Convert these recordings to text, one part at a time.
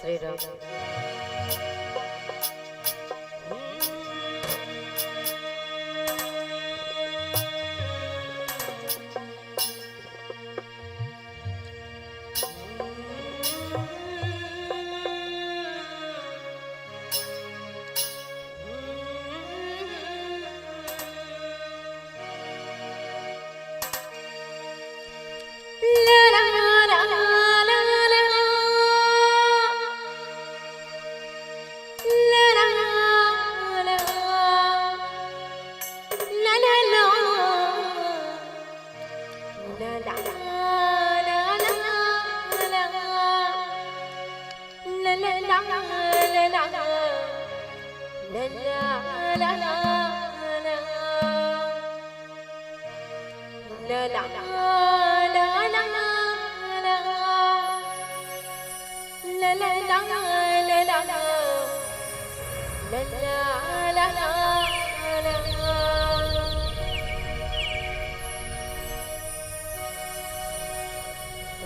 श्री राम।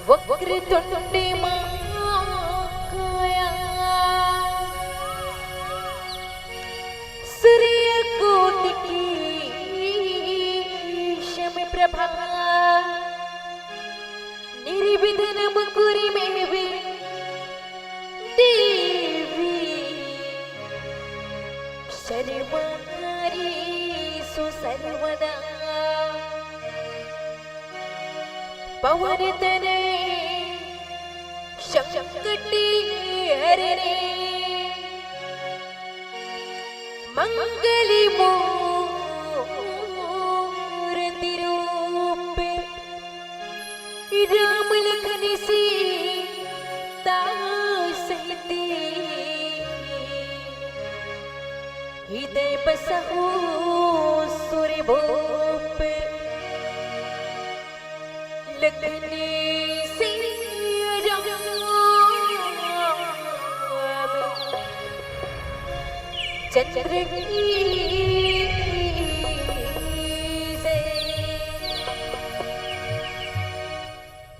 वक्रतुंडे महाकाया सूर्यकोटि समप्रभा निर्विघ्नं कुरु मे देवी सर्वकार्येषु सर्वदा पवनतनये संकटे हरणे मंगली मूर्ति रूपे राम लखन सीता सहित हृदय बसहु सूर्यभूप लखनी चंद्र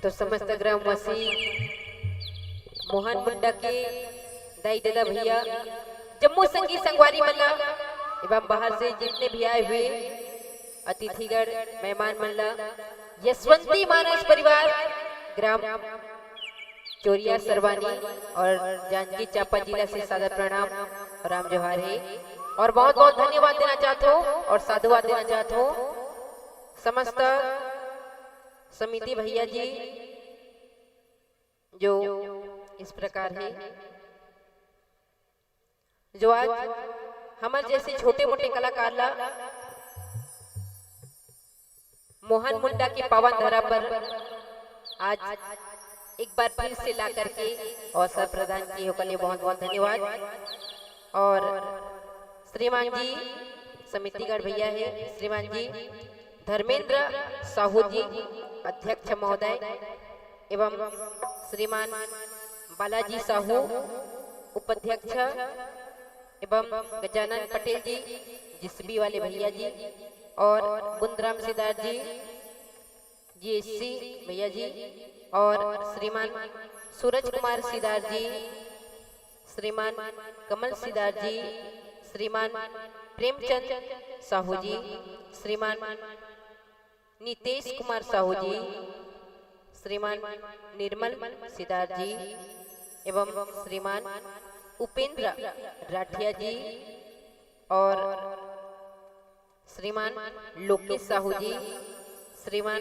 तो समस्त ग्रामवासी मोहन मुंडा के दाई दादा भैया जम्मू संगीत संगवारी मल्ला एवं बाहर से जितने भी आए हुए अतिथिगण मेहमान मल्ला यशवंती मानस परिवार ग्राम चोरिया सरवानी और जांजगीर चांपा जिला से सादर प्रणाम राम जोहार है और बहुत बहुत धन्यवाद देना चाहता हूँ और साधुवाद देना चाहता हूँ समस्त समिति भैया जी जो इस प्रकार है जो आज हमारे जैसे छोटे मोटे कलाकार ला मोहन मुंडा की पावन धरा पर आज एक बार फिर से ला करके अवसर प्रदान किए के लिए बहुत बहुत धन्यवाद। और श्रीमान जी समितिगण भैया है श्रीमान जी धर्मेंद्र साहू जी अध्यक्ष महोदय एवं श्रीमान बालाजी साहू उपाध्यक्ष एवं गजानन पटेल जी जिसबी वाले भैया जी और बुंदराम सिद्धार्थ जी जीएससी भैया जी और श्रीमान सूरज कुमार सिद्धार्थ जी श्रीमान कमल सिद्धार्थ जी श्रीमान प्रेमचंद साहू जी श्रीमान नितेश कुमार साहू जी श्रीमान निर्मल सिद्धार्थ जी एवं श्रीमान उपेंद्र राठिया जी और श्रीमान लोकेश साहू जी श्रीमान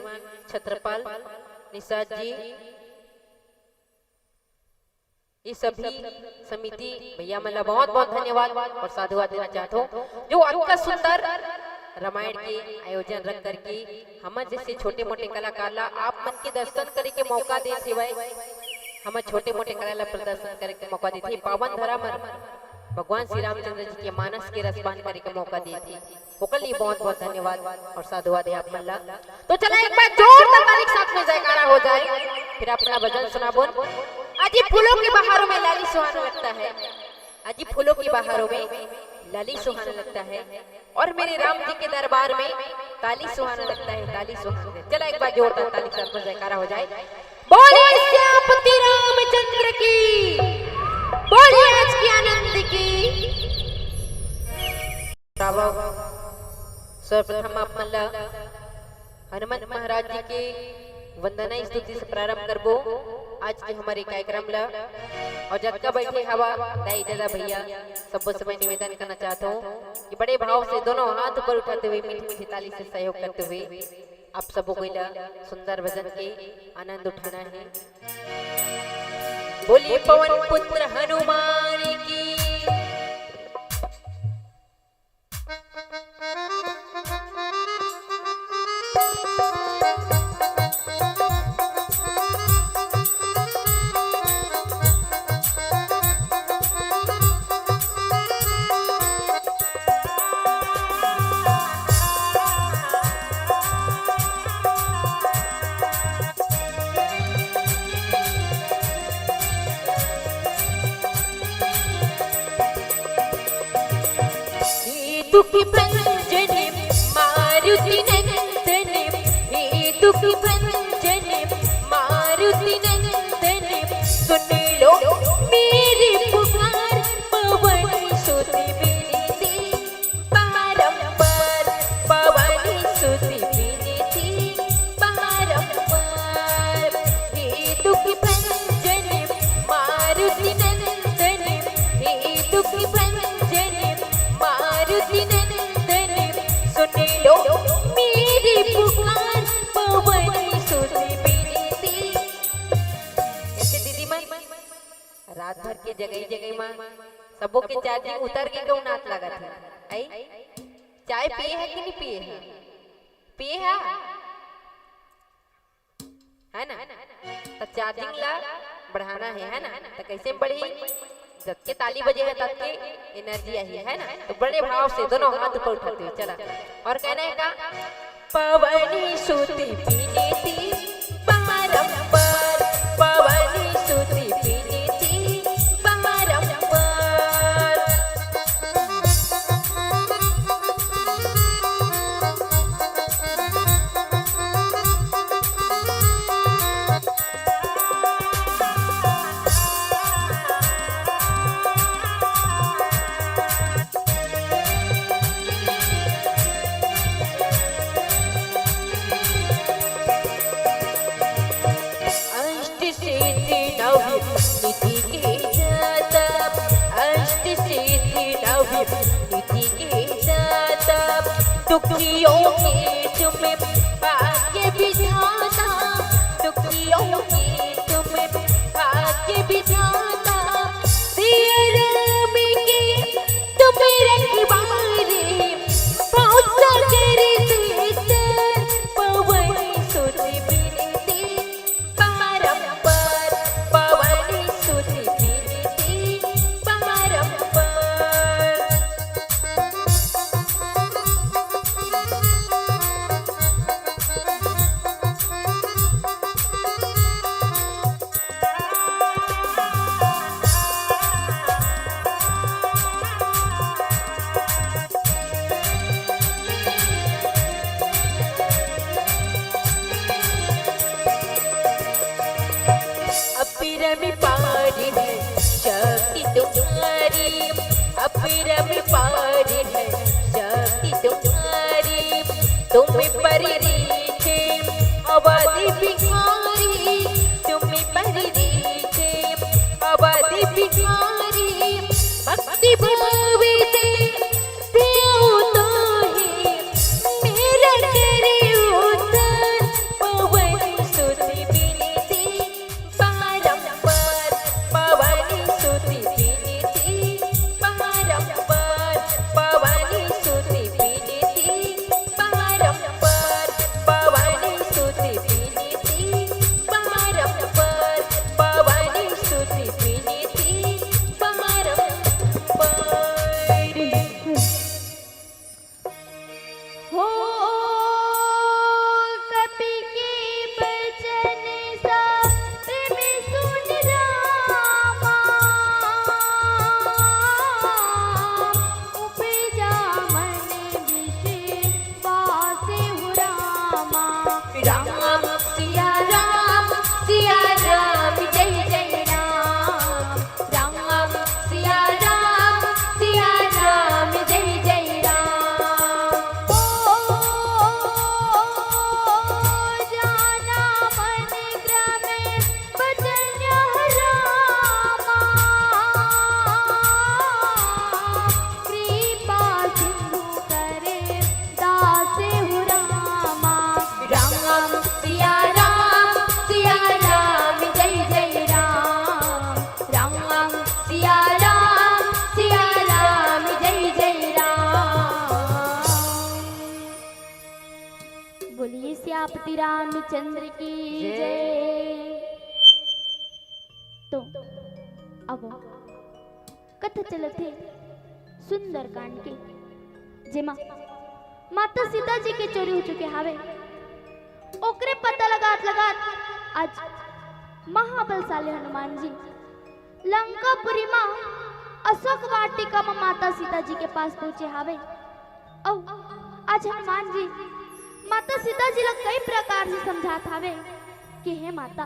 छत्रपाल निषाद जी ये सभी समिति भैया मला बहुत बहुत धन्यवाद और साधुवाद देना चाहता हूँ जो आपका सुंदर रामायण के आयोजन रख करके हम जैसे छोटे मोटे कलाकार ला आप मन के दर्शन करे के मौका दे सिवाय हम छोटे मोटे कला ला प्रदर्शन करे के मौका देते पावन धरा पर भगवान श्री रामचंद्र जी के मानस के रसपान करे के मौका देती ओकर लिए बहुत बहुत धन्यवाद और साधुवाद है आप मल्ला। तो चला एक बार जोरदार ताली के साथ में जयकारा हो जाए फिर अपना भजन सुना बोल। अजी फूलों के बहारों में लाली सुहाना लगता है अजी फूलों की बहारों में लाली सुहाना लगता है और मेरे राम जी के दरबार में ताली सुहाना लगता है ताली सुहाना। चला एक बार जोरदार ताली के साथ में जयकारा हो जाए बोले श्यामपति रामचंद्र की बोलिए आज की आनंद की। सर्वप्रथम आप मला हनुमंत महाराज जी के वंदना स्तुति से प्रारंभ करबो आज के हमारे कार्यक्रम ला। और जब का बैठे हवा दाई दादा भैया सबको समय निवेदन करना चाहता हूँ कि बड़े भाव से दोनों हाथ ऊपर उठाते हुए मीठी मीठी ताली से सहयोग करते हुए आप सबको कोई सुंदर भजन के आनंद उठाना है। बोलिए पवन पुत्र हनुमान की। दुखी भंजने मारुति नंदने, हे दुखी भंजने मारुति नंदने, सुन लो मेरी पुकार पवन सुत विनती बारंबार, पवन सुत विनती बारंबार। हे दुखी भंजने मारुति नंदने, हे दुखी भंजने मारुति नंदने, सुन लो मेरी पुकार पवन सुत विनती। ऐसे दीदी मन रात भर के जगह जगह में सबों के चार्जिंग उतर के क्यों नाच लगा था। आई चाय पिए है कि नहीं पिए है? पिए है ना? तो चार्जिंग ला बढ़ाना है ना? तो कैसे बढ़ी? जब के ताली बजे है तब के एनर्जी आई है ना? तो बड़े भाव से दोनों हाथ ऊपर उठाते हुए चला और कहना है का पवनी सुति विनती बारंबार, पवनी सुति विनती बारंबार। निधि के दाता, अष्ट सिद्धि नव निधि के दाता, दुखियों के तुम्हें भाग्य विधाता, दुखियों के तुम्हें भाग्य विधाता, सिया राम के तुम्हें रखवारे, बहुत सागर से तर पवन सुत विनती बारंबार, पवन सुत विनती बारंबार। अपरम पार है शक्ति तुम्हारी, अपरम पार है शक्ति तुम्हारी, तुम परिरीथे अवधि बिहारी, तुम परिरीथे अवधि बिहारी, भक्ति भाव से देव ताहि मेरा करे उद्धार, पवन सुत विनती बारंबार, पवन सुत विनती बारंबार, पवन सुत विनती बारंबार। रामचंद्र की जय। तो अब कथा चलत है सुंदर कांड के, जेमा माता सीता जी के चोरी हो चुके हावे। ओकरे पता लगात आज महाबलशाली हनुमान जी लंकापुरी मां अशोक वाटिका में माता सीता जी के पास पहुंचे हावे। और आज हनुमान जी माता सीता जी ला कई प्रकार से समझात हावे कि हे माता,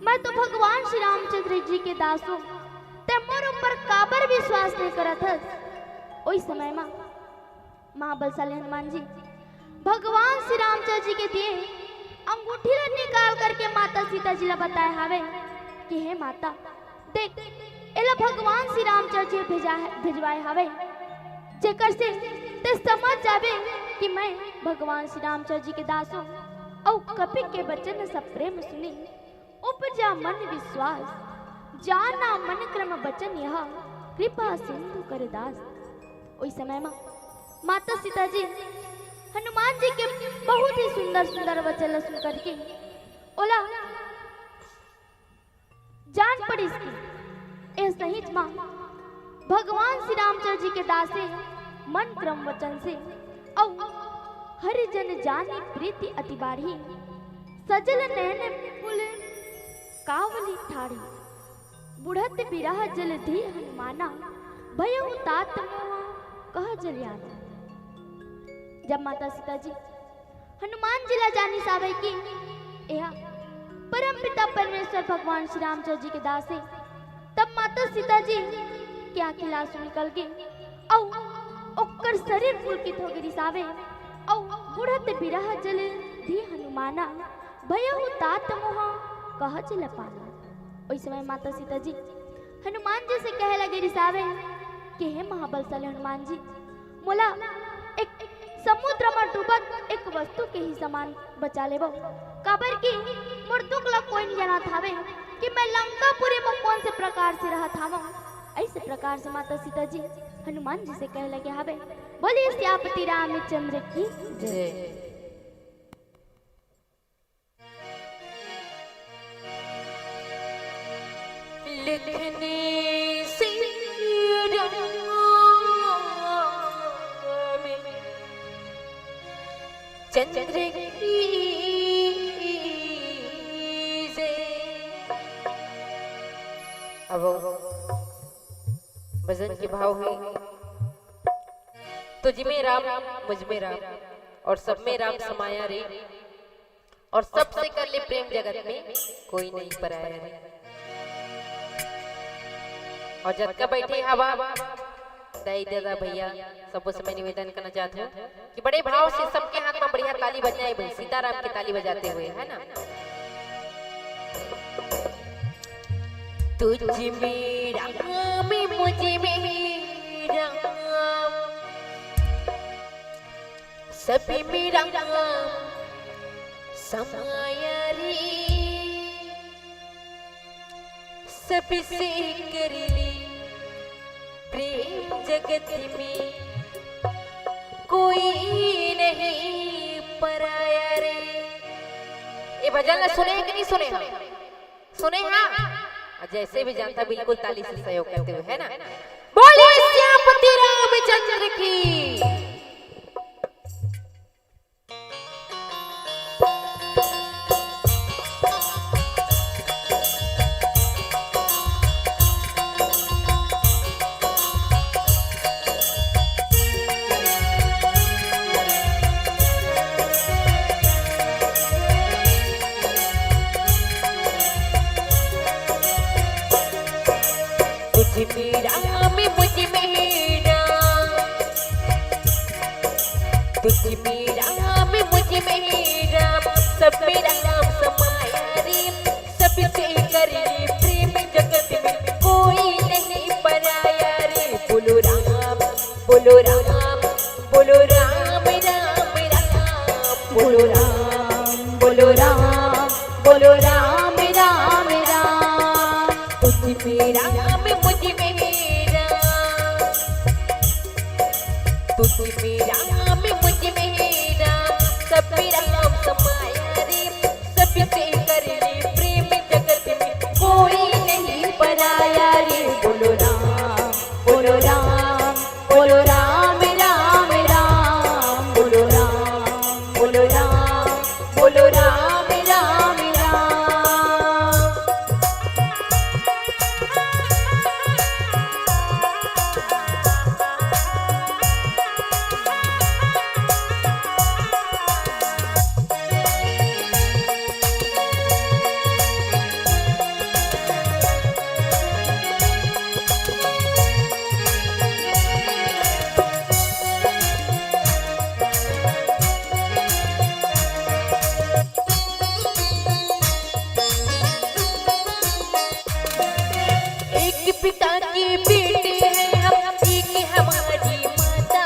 मैं तो भगवान श्री रामचंद्र जी के दास हूं, ते मोर ऊपर काबर विश्वास नहीं करत हस। ओई समय में महाबलशाली हनुमान जी भगवान श्री रामचंद्र जी के दिए अंगूठी ला निकाल करके माता सीता जी ला बताए हावे कि हे माता देख, एला भगवान श्री रामचंद्र जी भेजवाए हावे, जेकर से ते समझ जावे कि मैं भगवान श्री रामचंद्र जी के दास हूं। और कपि के वचन सब प्रेम सुनी, उपजा मन विश्वास, जाना मन क्रम वचन यह, कृपा सिंधु कर दास। उस समय में माता सीता जी हनुमान जी के बहुत ही सुंदर सुंदर वचन सुन करके ओला जान पड़ी इसकी ऐसा ही मां भगवान श्री रामचंद्र जी के दासे मन क्रम वचन से और हरि जन जानी प्रीति अति बाढ़ी, सजल नयन फूल कावली ठाड़ी, बुढ़त बिरह जल धी हनुमाना, भयउ तात मोह कह जलियाना। जब माता सीता जी हनुमान जी ला जानी सावे की यह परम पिता परमेश्वर भगवान श्री रामचंद्र जी के दास है, तब माता सीता जी के आंखें आंसू निकल गए और ओकर शरीर पुलकित हो गई सावे। और बुढ़त बिरह जल धी हनुमाना, भयउ तात मोह कह जल पाना। उस समय माता सीता जी हनुमान जी से कहे लगे रिसावे कि हे महाबलशाली हनुमान जी, मोला एक समुद्र में डूबत एक वस्तु के ही समान बचा लेबो, काबर की मोर दुख ला कोई नहीं जाना थावे कि मैं लंकापुरी में कौन से प्रकार से रहा था। ऐसे प्रकार से माता सीता जी हनुमान जी से कह लगे हावे, बोलिए सियापति रामचंद्र की जय। लिखने से चंद्र की अब भजन के भाव हुई तो जिमे राम मुझ में राम और सब में राम समाया रे, और सबसे कर ले प्रेम जगत में कोई नहीं पराया रे। और जब का बैठे हवा दाई दादा भैया सबों से मैं निवेदन करना चाहता हूँ कि बड़े भाव से सबके हाथ में बढ़िया ताली बजाए भाई, सीताराम की ताली बजाते हुए, है ना। तुझ में राम मुझ में राम, सभी में राम समाया रे, सभी से कर ली प्रेम जगत में कोई नहीं पराया रे। ये भजन सुने कि नहीं सुने? सुने हाँ, जैसे भी जानता बिल्कुल ताली से सहयोग करते हुए, है ना। बोलिए सियापति रामचंद्र की। तुझ में राम मुझ में राम, सब में राम समाया रे, सबसे करे प्रेम जगत में कोई नहीं पराया रे। बोलो राम बोलो राम बोलो राम राम राम, बोलो राम बोलो राम बोलो राम राम राम। तुझ में राम मुझ में राम, तुझ में राम मुझ में राम, सब में राम समाया रे, पिता के बेटे हैं हम, एक ही हमारी माता,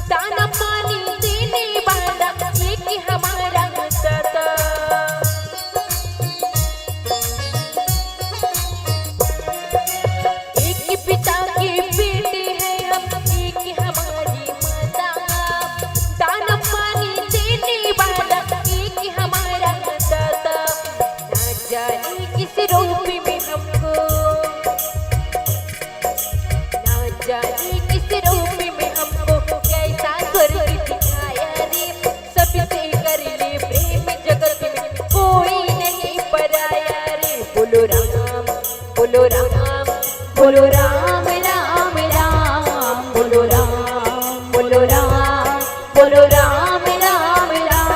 दाना पानी देने वाला एक ही हमारा दाता। एक ही पिता के बेटे हैं हम, एक ही हमारी माता, दाना पानी देने वाला एक ही हमारा दाता। ना जाने किस रूप में हमको, ना जाने किस रूप में हमको कैसा स्वर्ग दिखाया रे। सबसे कर ले प्रेम जगत में कोई नहीं पराया रे। बोलो राम बोलो राम बोलो राम राम राम, बोलो राम बोलो राम बोलो राम राम राम।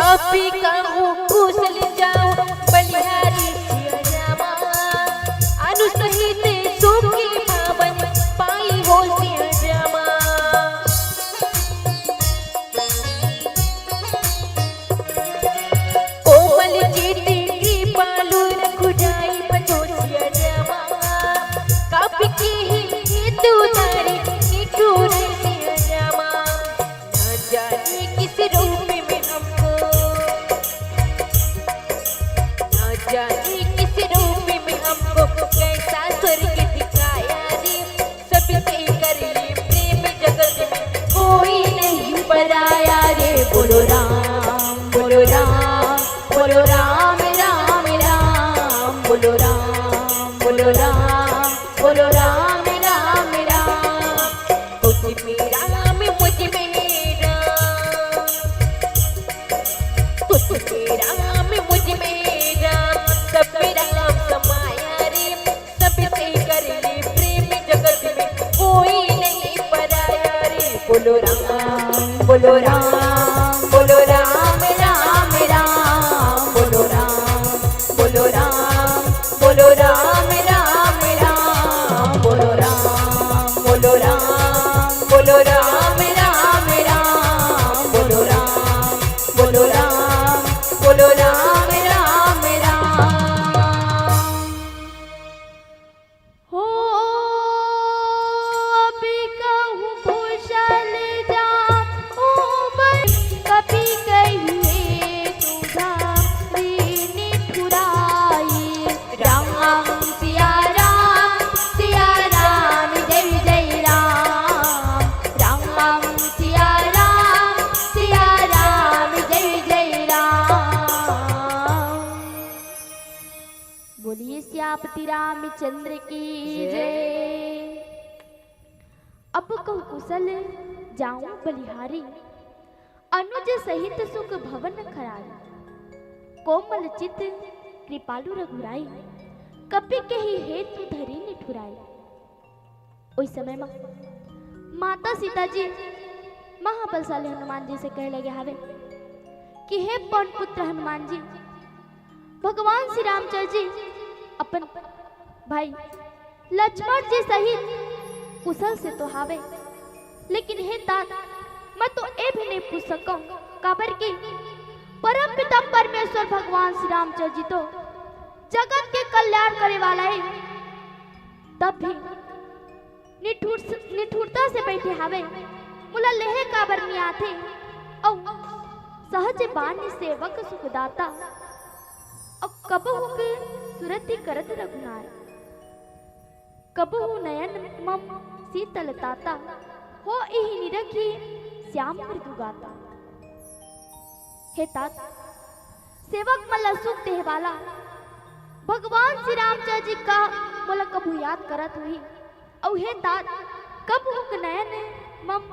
अभी कहूँ कुशल जाऊँ बलिहारी सिया रामा, अनुसहित सुखी पावन पाई हो सिया रामा। कोमल चीटी कृपालु रघुराई बचो सिया रामा, कपि की ही तू तारी निठुर सिया रामा। न जाने किस रूप में हमको, ना जाने किस रूप में हमको कैसा स्वर्ग दिखाया रे। सबसे कर ले प्रेम जगत में कोई नहीं पराया रे। बोलो राम बोलो राम बोलो राम राम राम, बोलो राम बोलो राम बोलो राम राम राम। मुझ में राम मुझ में राम, तुझ में राम मुझ में राम, सब में राम समाया रे। सबसे कर ले प्रेम जगत में कोई नहीं पराया रे। बोलो राम बोलो राम बोलो राम राम राम, बोलो राम बोलो राम बोलो राम राम राम, बोलो राम बोलो राम बोलो राम राम राम, बोलो राम बोलो राम बोलो राम राम राम। हो अभी कहूँ कुशल जाऊँ कभी कहिए तुम्हारी निठुराई। राम सिया राम जय जय राम, राम सिया राम जय जय राम। बोलिए श्यापति रामचंद्र की जय। अब कहूँ कुशल जाऊं बलिहारी, अनुज सहित सुख भवन खरारी। कोमल चित कृपालु रघुराई, कपि के ही हेतु धरी निठुराई। उस समय में माता सीता जी महाबलशाली हनुमान जी से कह लगे हावे कि हे पवन पुत्र हनुमान जी, भगवान श्री रामचंद्र जी अपन भाई लक्ष्मण जी सहित कुशल से तो हावे, लेकिन हे तात मैं तो ए भी नहीं पूछ सकूं काबर की परम पिता परमेश्वर भगवान श्री रामचंद्र जी तो जगत के कल्याण करे वाला है, तब भी निठुरता से बैठे हावे मुला लेहे काबर नहीं आते। और सहज बानी सेवक सुखदाता, और कबहु के सुरति करत रघुनाथ, कबहु नयन मम शीतल ताता, हो इहि निरखी श्याम मृदु गाता। हे तात सेवक मल्ला सुख देह वाला भगवान श्री रामचंद्र जी का मोला कबू याद करत हुई। और हे तात कबहु के नयन मम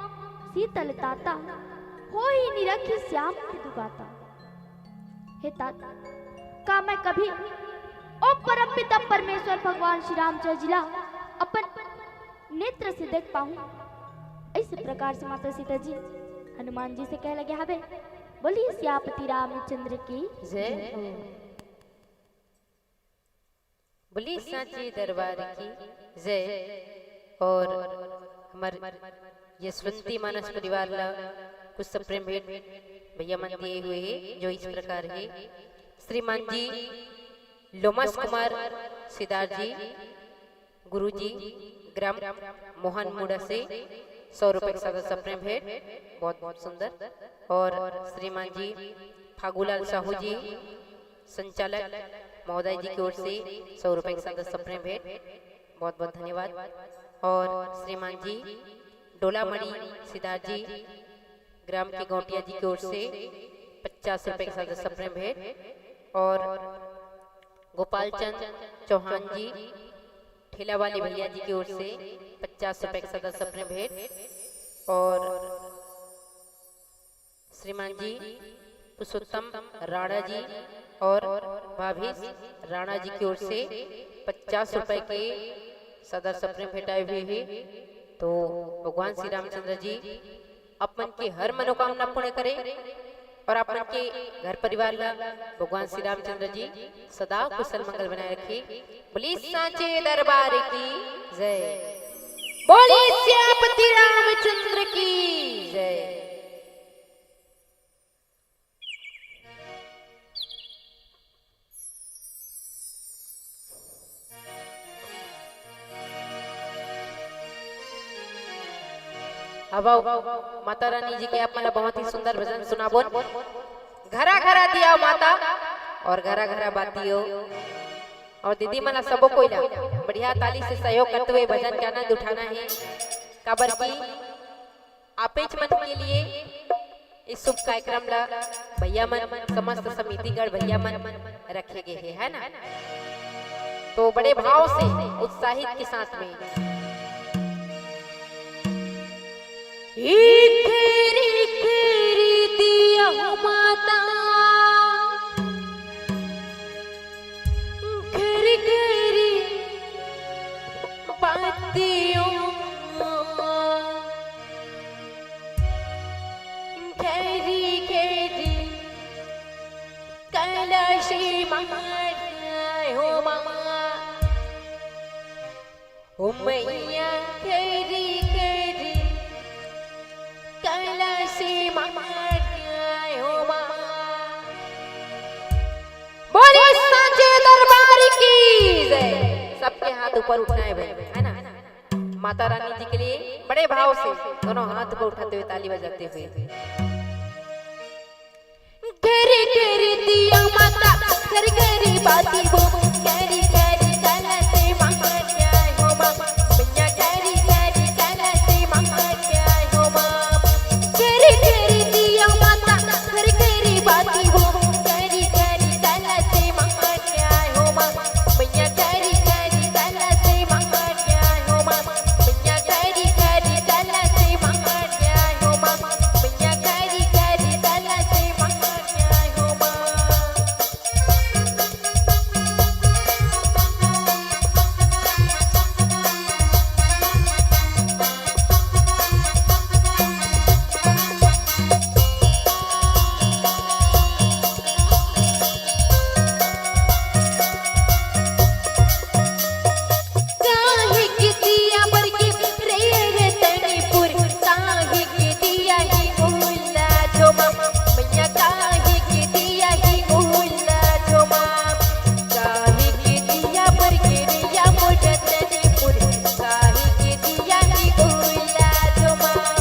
शीतल ताता, हो ही निरखी श्याम मृदु गाता। हे तात का मैं कभी ओ परम पिता परमेश्वर भगवान श्री रामचंद्र जी ला अपन नेत्र से देख पाऊं। इस प्रकार से माता सीता जी हनुमान जी से कह लगे हवे बोलिए सियापति रामचंद्र की जय हो। बोली सांची दरबार की जय। और हमारे यशवंती मानस परिवार ला कुछ सप्रेम भेंट भैया मन दिए हुए हैं जो इस प्रकार है। श्रीमान जी लोमस कुमार सिद्धार्थ जी गुरुजी ग्राम मोहन मुड़ा से 100 रुपए का सप्रेम भेंट बहुत बहुत सुंदर। और श्रीमान जी फागुलाल साहू जी संचालक महोदय जी की ओर से 100 रुपए का सप्रेम भेंट बहुत बहुत धन्यवाद। और श्रीमान जी डोलामणि सिद्धार्थ जी ग्राम के गौटिया जी की ओर से 50 रुपए के साथ सप्रेम भेंट। और गोपाल चंद चौहान जी ठेला वाले भैया जी की ओर से 50 रुपए के साथ सप्रेम भेंट। और श्रीमान जी पुरुषोत्तम राणा जी और भाभी राणा जी की ओर से 50 रुपए के सदा सप्रेम भेंटाए हुए हैं। तो भगवान श्री रामचंद्र जी अपन के हर मनोकामना पूर्ण करे और अपन के घर परिवार ला भगवान श्री रामचंद्र जी सदा कुशल मंगल बनाए रखे। बोली सांचे दरबार की जय। बोली सियापति रामचंद्र की जय। अब माता रानी जी के आप मला बहुत ही सुंदर भजन सुना बोल। घरा घरा दिया माता और घरा घरा बातियो। और दीदी मला सबो कोई ला बढ़िया ताली से सहयोग करते हुए भजन का आनंद उठाना है। काबर की आपेच मन के लिए इस शुभ कार्यक्रम ला भैया मन समस्त समितिगढ़ भैया मन रखे गए है ना। तो बड़े भाव से उत्साहित के साथ में खेरी खेरी दिया माता खेरी खेरी बातियों खेरी खेरी कैलाशी मार हो मामा ओ मैया खेरी खेरी कैलाशी हो बोले सांचे दरबार की जय। सबके हाथ ऊपर उठना है भाई है ना। माता रानी जी के लिए बड़े भाव से दोनों हाथ को उठाते हुए ताली बजाते हुए घेरी घेरी दिया माता घर घेरी बाती वो घेरी घेरी कैलाशी मामा हो मामा मैया घेरी घेरी कैलाशी मामा हो मामा घेरी घेरी दिया माता घर घेरी बाती वो घेरी घेरी कैलाशी मामा हो मामा मैया घेरी घेरी कैलाशी मामा हो मामा मैया घेरी घेरी कैलाशी मामा हो मामा मैया घेरी घेरी कैलाशी मामा हो मामा। काहे की दिया बरकी रे रे तनीपुर काहे की दिया ही उल्ला जो मामा मैया काहे की दिया ही उल्ला जो मामा काहे की दिया बरकी रे या मोटा तनीपुर काहे की दिया ही उल्ला जो मामा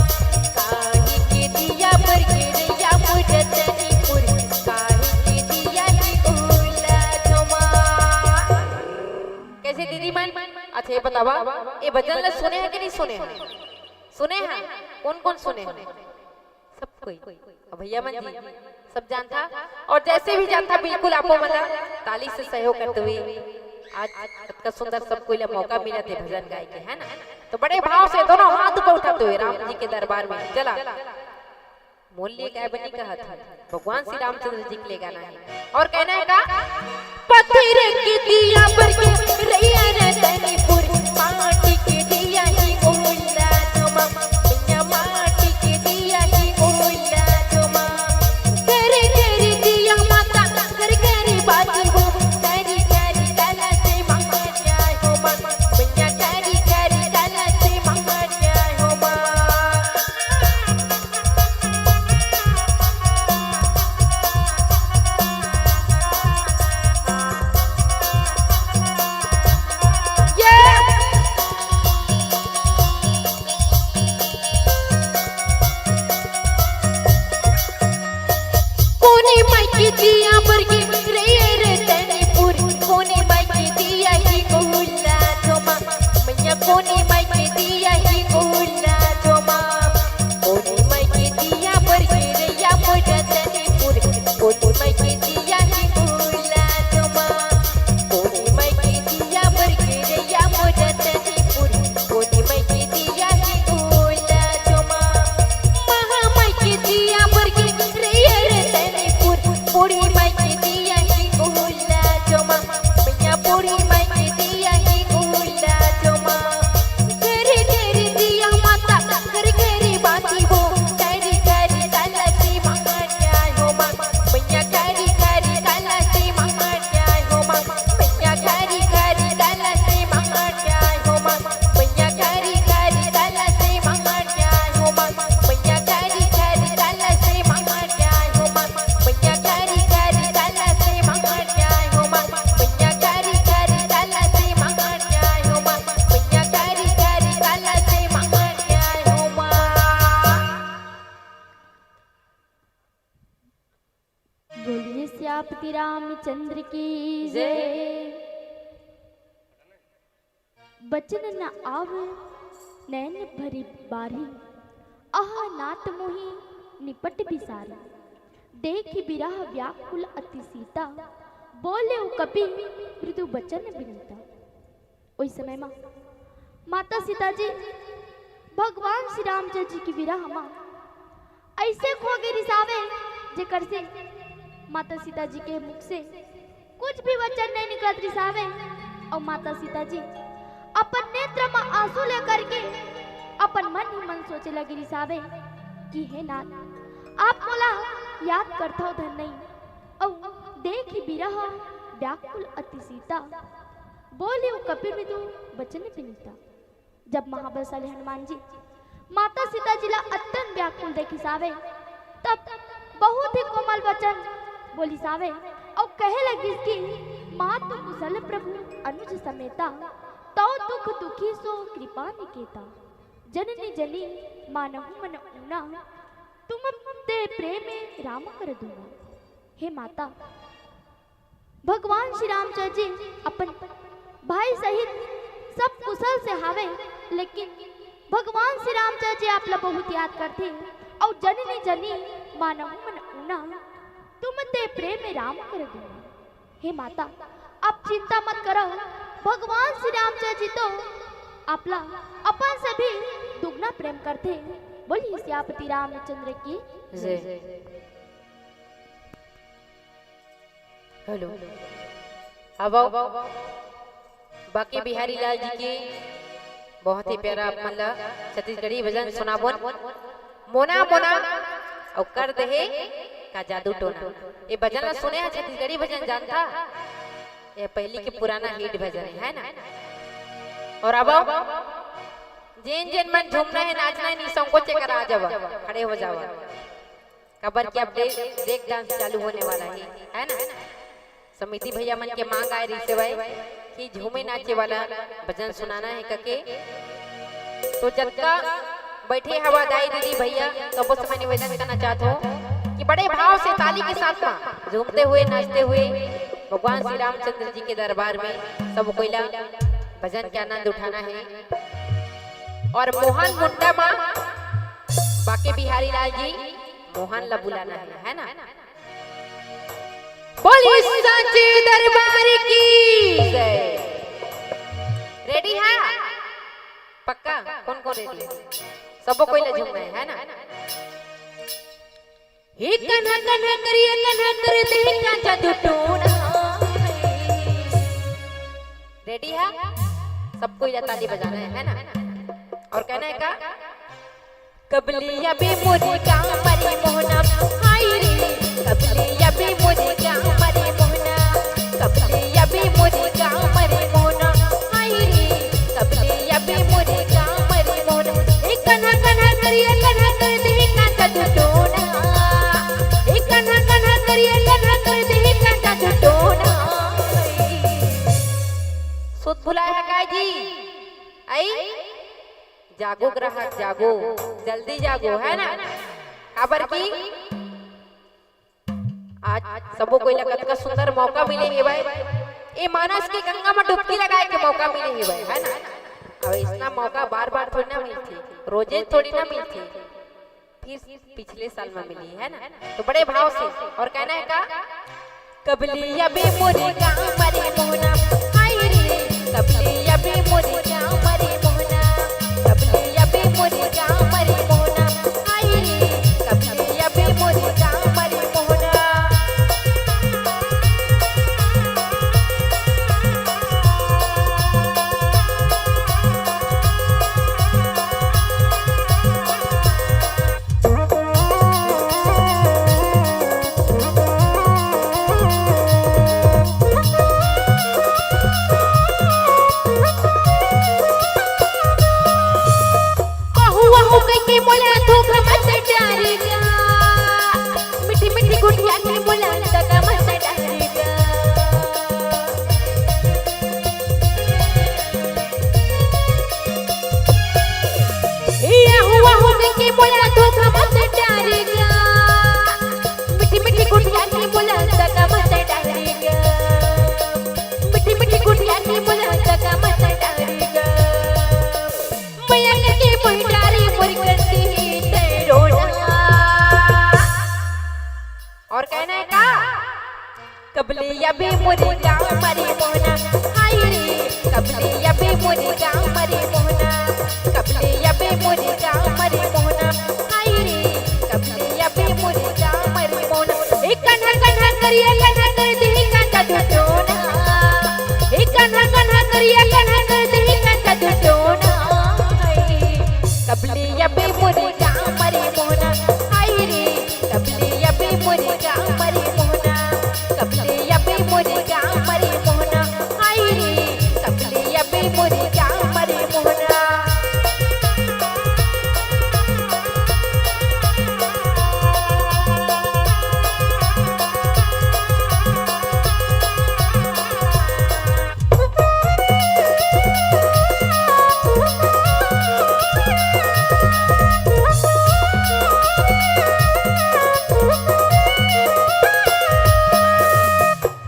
काहे की दिया बरकी रे या मोटा तनीपुर काहे की दिया ही उल्ला जो मामा। कैसे दीदी मन अच्छा ये बतावा ये भजन ला सुने हैं कि नहीं सुने हैं? सुने हैं कौन कौन सुने हैं? सब कोई और भैया मन जी सब जानता और जैसे भी जानता बिल्कुल आपको मतलब ताली से सहयोग करते हुए आज इतना सुंदर सब कोई मौका मिला थे भजन गाय के है ना। तो बड़े भाव से दोनों हाथ ऊपर उठाते हुए राम जी के दरबार में चला मूल्य काय बनी कहा था भगवान श्री रामचंद्र जी के लिए गाना है और कहना है का पत्थर की दिया पर के रैया रे तनीपुर माटी के दिया ही ओला जोमा मैया माटी के दिया ही ओला जोमा करे करे दिया माता करे करे बाती हो करे करे काला से मंगा जाए हो मां मैया करे करे काला से मंगा जाए हो मां दिया बरके रे रे तनीपुर कोने माई के दिया ही गोला जोमा मैया कोने माई के दिया ही गोला जोमा कोने माई के दिया बरके रे या मोटा तनीपुर कोने माई के दिया ही गोला जोमा कोने माई के दिया बरके रे या मोटा तनीपुर कोने माई के दिया ही गोला जोमा महा माई के दिया बरके रे रे तनीपुर पूरी माई के दिया ही गोला जोमा मैया पूरी माई के दिया ही गोला जोमा करे करे दिया माता करे करे बाती हो करे करे काला से मंगा जाए हो मां मैया करे करे काला से मंगा जाए हो मां मैया करे करे काला से मंगा जाए हो मां मैया करे करे काला से मंगा जाए हो मां मैया करे करे काला से मंगा जाए हो मां मैया करे करे काला से मंगा जाए हो मां मैया करे करे काला से मंगा जाए हो मां मैया करे करे काला से मंगा जाए हो मां बोलिए श्यापति रामचंद्र की जय। बचन न आवे नैन भरी बारी आहा नात मोही निपट बिसारी देखी बिरह व्याकुल अति सीता बोले ओ कपि मृदु बचन विनीता। ओई समय माँ माता सीता जी भगवान श्री रामचंद्र जी की विरह माँ ऐसे खोगे रिसावे जेकर से माता सीता जी के मुख से कुछ भी वचन नहीं निकलत रिसावे और माता सीता जी अपन नेत्र में आंसू लेकर के अपन मन ही मन सोचे लगी रिसावे कि हे नाथ आप मोला याद करता हो धन नहीं और देखी बिरह व्याकुल अति सीता बोले कपिल मृदु वचन विनीता। जब महाबलशाली हनुमान जी माता सीता जी ला अत्यंत व्याकुल देखी सावे तब बहुत ही कोमल वचन बोली सावे और कहे लगी कि मात कुशल प्रभु अनुज समेता तो दुख दुखी सो कृपा निकेता जननी जनी मानहु मन ऊना तुम ते प्रेम राम कर दूंगा। हे माता भगवान श्री रामचंद्र जी अपन भाई सहित सब कुशल से हावे लेकिन भगवान श्री रामचंद्र जी आप लोग बहुत याद करते और जननी जनी मानव मन ऊना तुम ते प्रेम राम कर दूंगा। हे माता आप चिंता मत करो भगवान श्री रामचंद्र जी तो आपला अपन से भी दुगना प्रेम करते। बोलिए श्यापति रामचंद्र की जय। हेलो अब बाकी बिहारी लाल जी के बहुत ही प्यारा मतलब छत्तीसगढ़ी भजन सुनाबोन मोना मोना और कर दे का जादू टोना। ये भजन सुने हैं छत्तीसगढ़ी भजन जानता ये पहली के पुराना हिट भजन है ना। और अब जिन जिन मन झूमना है नाचना है नहीं संकोच कर आ जाओ खड़े हो जाओ कबर की अब देख डांस चालू होने वाला है ना। समिति भैया मन के मांग आए रही भाई कि झूमे नाचे वाला भजन सुनाना है कके तो जबका बैठे हवादाई दीदी भैया कबो से मैं निवेदन करना चाहता हूँ कि बड़े भाव से ताली के साथ में झूमते हुए नाचते हुए भगवान श्री रामचंद्र जी के दरबार में सब कोयला भजन के आनंद उठाना है। और मोहन मुंडा माँ बाके बिहारी लाल जी मोहन ला बुलाना है ना। बोलिए सांचे दरबार की जय। रेडी है पक्का कौन कौन रेडी है सबको कोई झूमना है ना। हे कन्हा कन्हा करिए कन्हा कर दे का जादू टोना। रेडी है? सबको ये ताली बजाना है ना? और कहना है का कबलिया बे मोरी का मरी मोहना हाय रे कबलिया बे मोरी का मरी मोहना कबलिया बे मोरी का मरी मोहना हाय रे कबलिया बे मोरी का मरी मोहना। एक कन्हा कन्हा करिए कन्हा कर दे का जादू टोना। एक कन्हा कन्हा करिए कन्हा कर दे का जादू टोना। सुध भुलाए है काय जी? आई जागो ग्राहक जागो, जल्दी जागो है ना? खबर की आज सबो कोई लगत का सुंदर मौका मिले है भाई। ये मानस के गंगा में डुबकी लगाए के मौका मिले है भाई, है ना? अब इतना मौका बार बार थोड़ी ना मिलती, रोजे थोड़ी ना मिलती, फिर पिछले साल में मिली है ना? तो बड़े भाव से और कहना है का कबलिया बे मोरी का मरी मोहना हाय रे कबलिया बे मोरी का मरी मोहना कबलिया बे मोरी का मरी मोहना हाय रे कबलिया बे मोरी का मरी मोहना। मीठी मीठी गुटिया के बोला तका मत डालेगा। ये हुआ हो के बोला धोखा मत डालेगा। मीठी मीठी गुटिया के बोला तका मत डालेगा। मीठी मीठी गुटिया के बोला तका मत डालेगा। मैया के मोहडारी मोरी करती है रोना। और कहना है का कबलिया बे मोरी का मरी मोहना हाय रे कबलिया बे मोरी का मरी मोहना कबलिया बे मोरी का मरी मोहना हाय रे कबलिया बे मोरी का मरी मोहना। एक कन्हा कन्हा करिए कन्हा कर दे का जादू टोना। एक कन्हा कन्हा करिए कन्हा कर दे का जादू टोना। कबलिया बे मोरी का मरी मोहना हाय रे कबलिया बे मोरी का मरी मोहना कबलिया बे मोरी का मरी मोहना हाय रे कबलिया बे मोरी का मरी मोहना।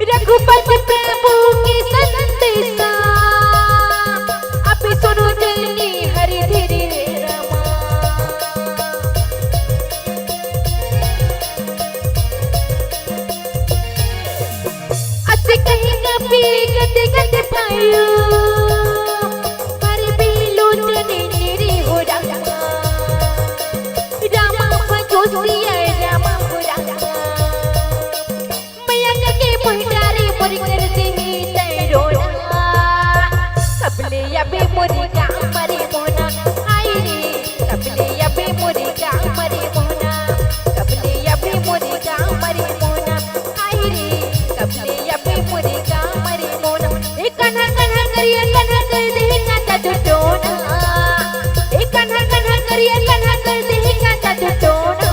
रघुपति प्रभु की संदेशा अभी सुनो जल्दी हरि धीरे रमा। अच्छे कहीं कभी गते गते पायो हरि बिलो जने निरी हो रामा रामा भजोसिया रामा हो रामा। मैया के मोहडारी मोरी करती है रोना। कबलिया बे मोरी का मरी मोहना हाय रे कबलिया बे मोरी का मरी मोहना कबलिया बे मोरी का मरी मोहना हाय रे कबलिया बे मोरी का मरी मोहना। एक कन्हा कन्हा करिए कन्हा कर दे का जादू टोना। एक कन्हा कन्हा करिए कन्हा कर दे का जादू टोना।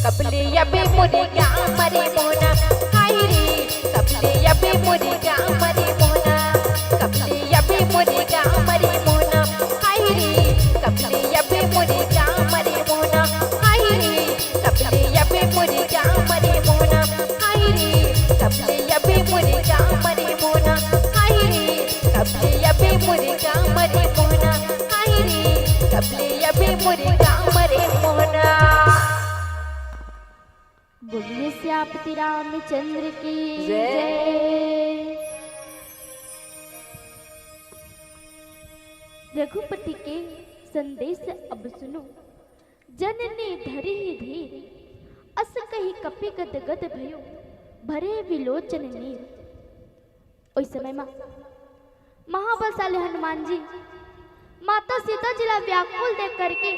कबलिया बे मोरी का मरी मोहना हाय रे कबलिया बे मोरी का मरी मोहना कबलिया बे मोरी का मरी मोहना हाय रे कबलिया बे मोरी का मरी मोहना हाय रे कबलिया बे मोरी का मरी मोहना हाय रे कबलिया बे मोरी का मरी मोहना हाय रे कबलिया बे मोरी का मरी मोहना हाय रे कबलिया बे मोरी का मरी मोहना। बोलिए श्यापति रामचंद्र की जय। रघुपति के संदेश अब सुनो, जननी धरी धीरे अस कही कपी गद गद भयो भरे विलोचन नीर। उस समय में महाबलशाली हनुमान जी माता सीता जी ला व्याकुल देख करके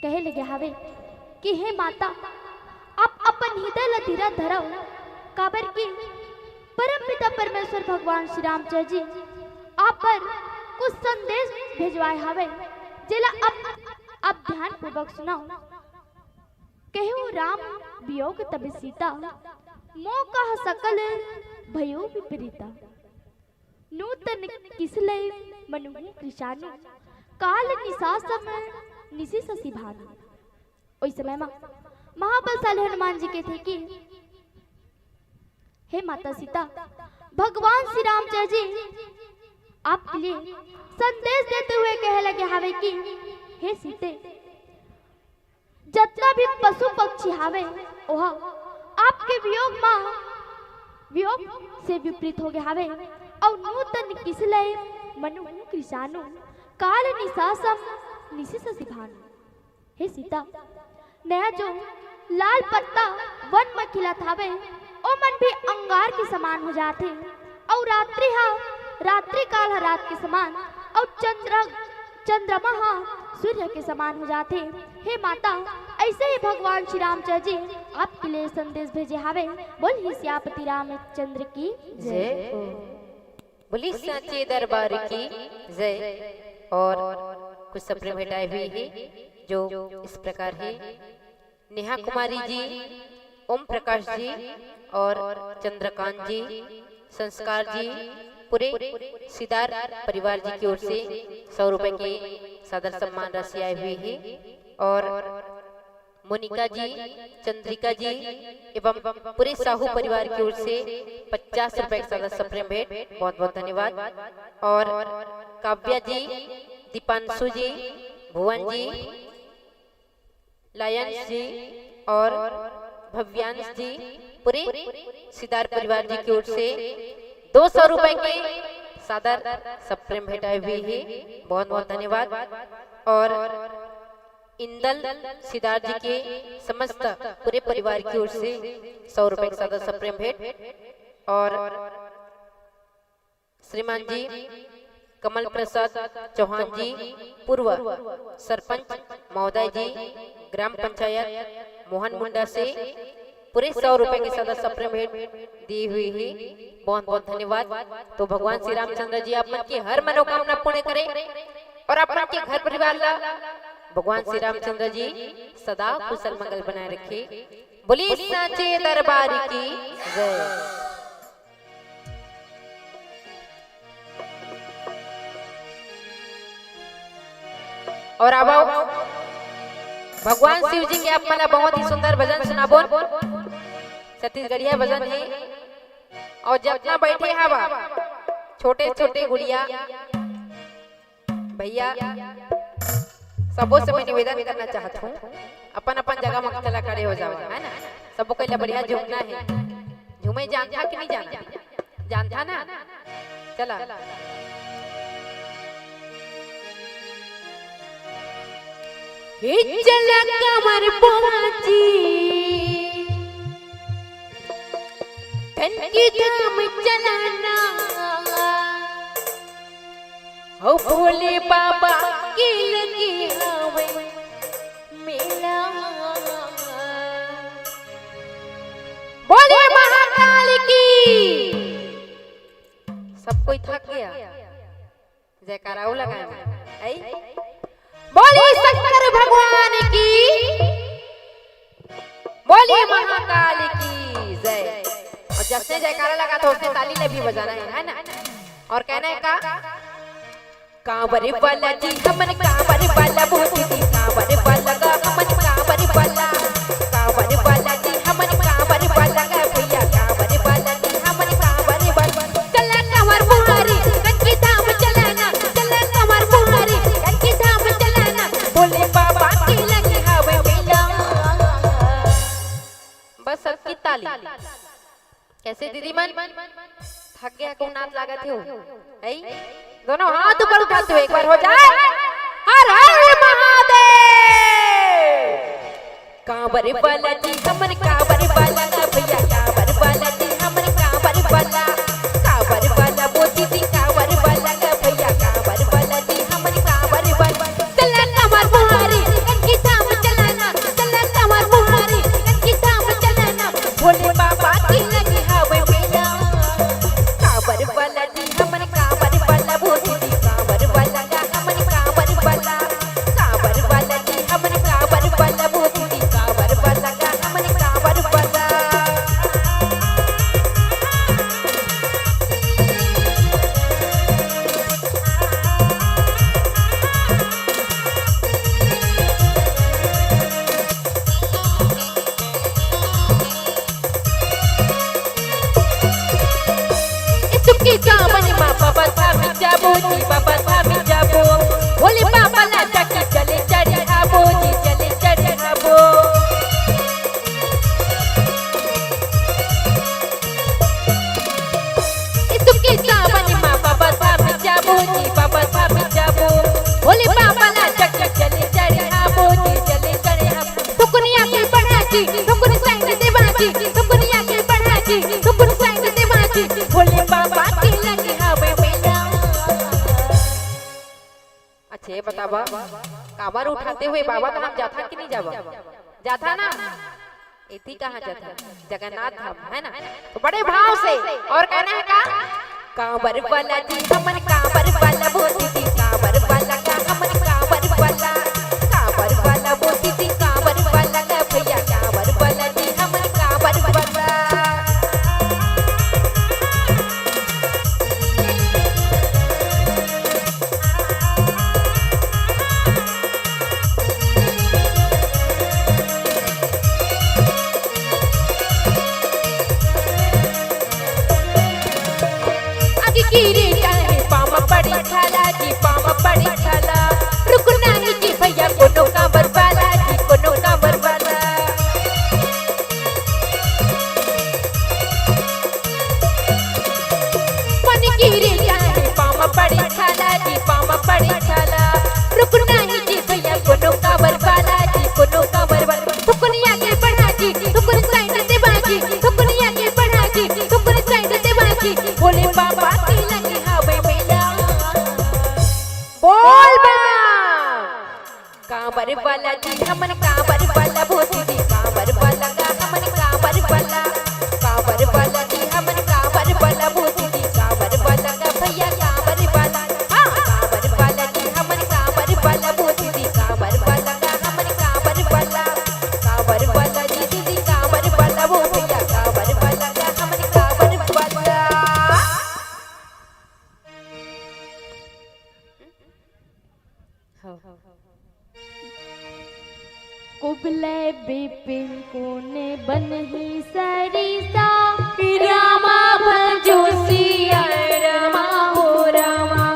कहे लगे हावे कि हे माता आप अपन हृदय ला धीरा धराओ, काबर की परम पिता परमेश्वर भगवान श्री रामचंद्र जी आप पर कुछ संदेश भेजवाए हावे, जेला अब ध्यान पूर्वक सुनाओ। कहू राम वियोग तब सीता मोह कह सकल भयो विपरीता। नूतन किसले मनुहु कृषाणु काल निशासम निशि शशि भानु। उस समय में महाबलशाली हनुमान जी के थे कि हे माता सीता, भगवान श्री रामचंद्र जी आपके लिए संदेश देते हुए कहे लगे हावे कि हे सीते, जितना भी पशु पक्षी हावे ओह आपके वियोग से विपरीत हो गए हावे। और नूतन किसले मनु कृषाणु काल निशासम निशि शशि भानु। हे सीता, नया जो लाल पत्ता वन में खिला थावे ओ मन भी अंगार के समान हो जाते, और रात्रि काल रात के समान, और चंद्रमा सूर्य के समान हो जाते। हे माता, ऐसे ही भगवान श्री रामचंद्र जी आपके लिए संदेश भेजे हावे। बोलिए सियापति रामचंद्र की जय। बोली साचे दरबार की जय। और कुछ सप्रेम भेटाए हुई है जो इस प्रकार है। नेहा कुमारी जी, ओम प्रकाश जी और चंद्रकांत जी, संस्कार जी, पूरे सिदार परिवार जी की ओर से 100 रुपए के सादर सम्मान राशि आई हुई है। और मोनिका जी, चंद्रिका जी एवं पूरे साहू परिवार की ओर से 50 रुपए का सादर सप्रेम भेंट, बहुत बहुत धन्यवाद। और काव्या जी, दीपांशु जी, भुवन जी, लायंस जी और भव्यांश जी, पूरे सिदार परिवार जी की ओर से 200 रुपए के सादर सप्रेम भेंटाई हुई है, बहुत बहुत धन्यवाद। और इंदल सिदार जी के समस्त पूरे परिवार की ओर से 100 रुपए का सादर सप्रेम भेंट। और श्रीमान जी कमल प्रसाद चौहान जी, पूर्व सरपंच महोदय जी, ग्राम पंचायत मोहन मुंडा से पूरे 100 रुपए के सादर सप्रेम भेंट दी हुई है, बहुत बहुत धन्यवाद। तो भगवान श्री रामचंद्र जी आप मन की हर मनोकामना पूर्ण करें और अपन के घर परिवार ला भगवान श्री रामचंद्र जी सदा कुशल मंगल बनाए रखे। बोली साचे दरबार की जय। और अब भगवान शिव जी के आप मला बहुत ही सुंदर भजन सुनाबो। छत्तीसगढ़िया भजन है। और जितना बैठे हवा छोटे छोटे गुड़िया भैया सबो से मैं निवेदन करना चाहता हूँ, अपन अपन जगह में चला खड़े हो जाओ, है ना। सबको पहले बढ़िया झूमना है। झूमे जानता कि नहीं जानता? जानता ना? चला चला कमर पहुंची टंकी धाम चलाना, हो भोले बाबा की लगी हवे मेला। बोले महाकाल की। सब कोई थक गया, जयकारा लगाए। बोले शंकर भगवान की, बोले महाकाल की जय। और जब से जयकारा लगा तो उसने ताली ने भी बजाना है ना। और कहना है का कांवरे वाला जी हमन कांवरे वाला बहुत ही कांवरे वाला गा हमन कांवरे वाला, कांवरे वाला जी हमन कांवरे वाला गा भैया, कांवरे वाला जी हमन कांवरे वाला। चला कंवर बुहारी कनकी धाम चलाना, चला कंवर बुहारी कनकी धाम चलाना, बोले बाबा की लगी हवे मेला। बस सबकी ताली। कैसे दीदी मन थक गया को नाच लागत हो? दोनों हाथ ऊपर उठाते हुए एक बार हो जाए हर हर महादेव। कांवर वाला जी हमर कांवर वाला का भैया कांवर वाला जी हमर कांवर वाला वो दीदी कांवर वाला का भैया कांवर वाला जी हमर कांवर वाला चला कमर मुहारी इनकी धाम चलाना चला कमर मुहारी इनकी धाम चलाना भोले बाबा की लगी हवे मेला कांवर वाला जी हमर कांवर वाला वो दीदी कांवर वाला का हमर कांवर वाला जी हमर कांवर वाला वो दीदी कांवर वाला का हमर कांवर वाला इसकी जामन माँ बाबा था में जाबो जी बाबा था में जाबो भोले बाबा ला जाके चले चढ़े आबो जी चले चढ़े आबो इसकी जामन माँ बाबा था में जाबो जी बाबा था में जाबो भोले बाबा ला जाके चले चढ़े आबो जी चले चढ़े आबो दुनिया के बढ़ा जी दुनिया साइड देवा जी दुनिया के बढ़ा जी दुनिया साइड देवा जी भोले बाबा की लगी हवे मेला अच्छे बतावा कांवर उठाते हुए बाबा धाम जाता कि नहीं जावा जाता ना इति कहाँ जाता जगन्नाथ धाम है ना तो बड़े भाव से और कहना है का कांवर वाला जी हमन कांवर वाला वो दीदी कांवर वाला का हमन कांवर वाला वो दीदी कांवर वाला का भैया कांवर वाला जी हमन कांवर वाला गिरे काहे पाम पड़ी छाला जी पाम पड़ी छाला रुकना ही जी भैया कोनो कांवर वाला जी कोनो कांवर वाला मन गिरे काहे पाम पड़ी छाला जी पाम पड़ी छाला रुकना ही जी भैया कोनो कांवर वाला जी कोनो कांवर वाला दुनिया के बढ़ा जी दुनिया साइड देवा जी दुनिया के बढ़ा जी दुनिया साइड देवा जी भोले बाबा की लगी हवे मेला बोल बा कांवर वाला जी हमन कांवर वाला वो दीदी कांवर वाला का हमन कांवर वाला जी हमन कांवर वाला वो दीदी कांवर वाला का भैया कांवर वाला कांवर वाला जी हमन कांवर वाला वो दीदी कांवर वाला का हमन कांवर वाला जी दीदी कांवर वाला वो भैया कांवर वाला का हमन कांवर वाला कुबले बिपिन कोने बनही सरिसा रामा भजो सिया रामा हो रामा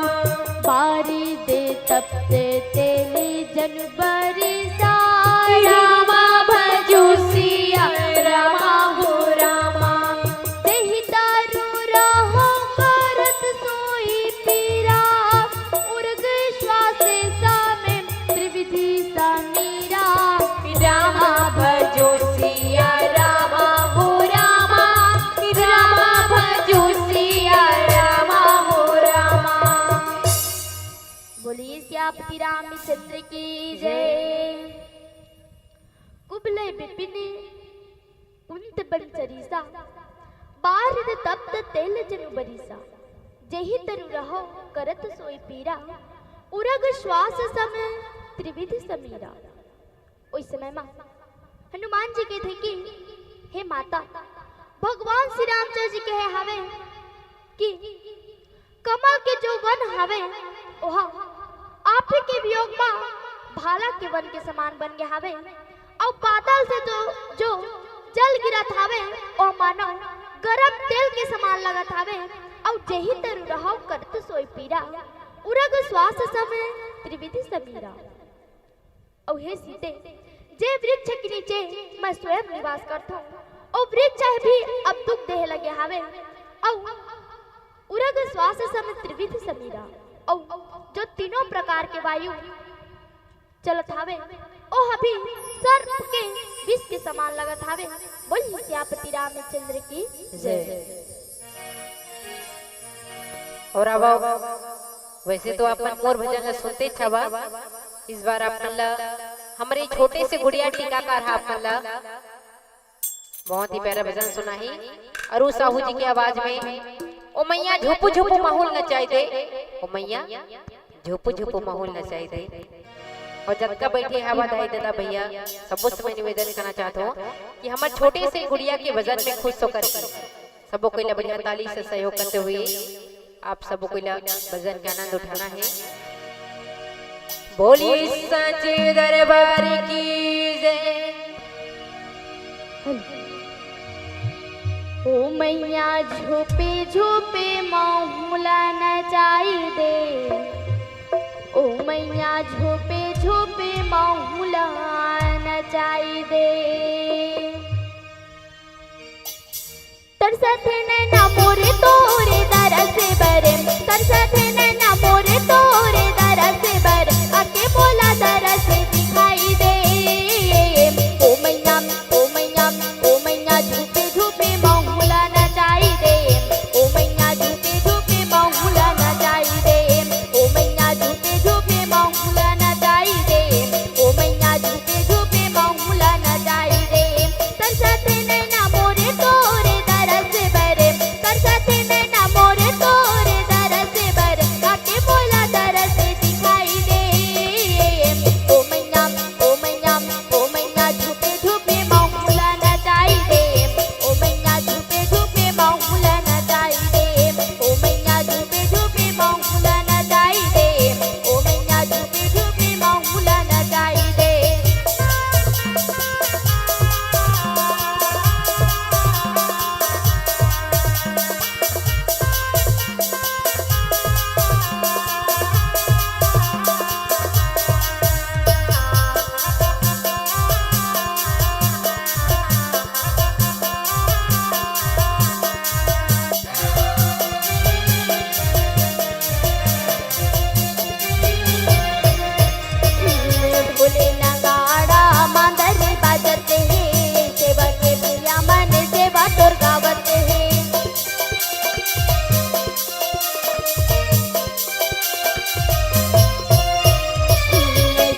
बारी दे तपते तेली जन बरिसा रामा भजो सिया रामा हो रामा देहि दारू रहो करत सोई पीरा उर्ग श्वास सामे त्रिविधि सा नीरा रामा भजो सिया रामा हो रामा रामा भजो सिया रामा हो रामा बोलिए श्यापति रामचंद्र की जय कुबले बिपिने उन्त बंसरीसा बारिद तप्त तेल जनु बरीसा जेहि तरु रहो करत सोई पीरा उरग श्वास सम त्रिविधि समीरा उस समय मां हनुमान जी के थे कि हे माता भगवान श्री रामचंद्र जी कहे हवे कि कमल के जो वन हवे ओहा आप के वियोग में भाला के वन के समान बन गया हवे और पाताल से जो जल गिरत हवे ओ मानो गरम तेल के समान लगत हवे और जेहि तरु रहो करत सोई पीरा उरग श्वास समय त्रिविधि समीरा और हे सीते जे वृक्ष के नीचे मैं स्वयं निवास करता हूँ और वृक्ष भी अब दुख देह लगे हवे और उरग श्वास समय त्रिविधि समीरा और जो तीनों प्रकार के वायु चलत हवे ओ अभी सर्प के विष के समान लगत हावे। बोली सियापति रामचंद्र की जय। और अब वैसे तो अपन मोर भजन सुनते छवा, इस बार अपन ला हमारे छोटे से गुड़िया टीकाकार है अपन ला बहुत ही प्यारा भजन सुना ही अरु साहू जी की आवाज में। ओ मैया झोपू झोपू माहौल नचाई दे, ओ मैया झोपू झोपू माहौल नचाई दे। और जब बैठे हवा दाई दादा भैया सबो से मैं निवेदन करना चाहता हूँ कि हमारे छोटे से गुड़िया के भजन में खुश होकर सबो कोई बढ़िया ताली से सहयोग करते हुए आप सबो कोई भजन का आनंद उठाना है। बोली सच्चे दरबार की जय। ओ मैया झोपे झोपे माहौला नचाई दे, ओ मैया झोपे झोपे माहौला नचाई दे। तरसत नैना मोरे तोरे दरस बरे, तरसत नैना मोरे तोरे दरस बरे, आके बोला दरस दिखाई दे। ओ मैया ओ मैया ओ मैया झूपे झूपे माहौला नचाई दे, ओ मैया झूपे झूपे माहौला नचाई दे, ओ मैया झूपे झूपे माहौला नचाई दे, ओ मैया झूपे झूपे माहौला नचाई दे। तरसत नैना मोरे तोरे दरस बरे, तरसत नैना मोरे तोरे दरस बरे, आके बोला दरस दिखाई दे। ओ मैया ओ मैया ओ मैया झूपे झूपे माहौला नचाई दे, ओ मैया झूपे झूपे माहौला नचाई दे, ओ मैया झूपे झूपे माहौला नचाई दे, ओ मैया झूपे झूपे माहौला नचाई दे। ढोले नगाड़ा मांदर बाजते हैं, सेवा के भैया मन सेवा तोर गावते हैं।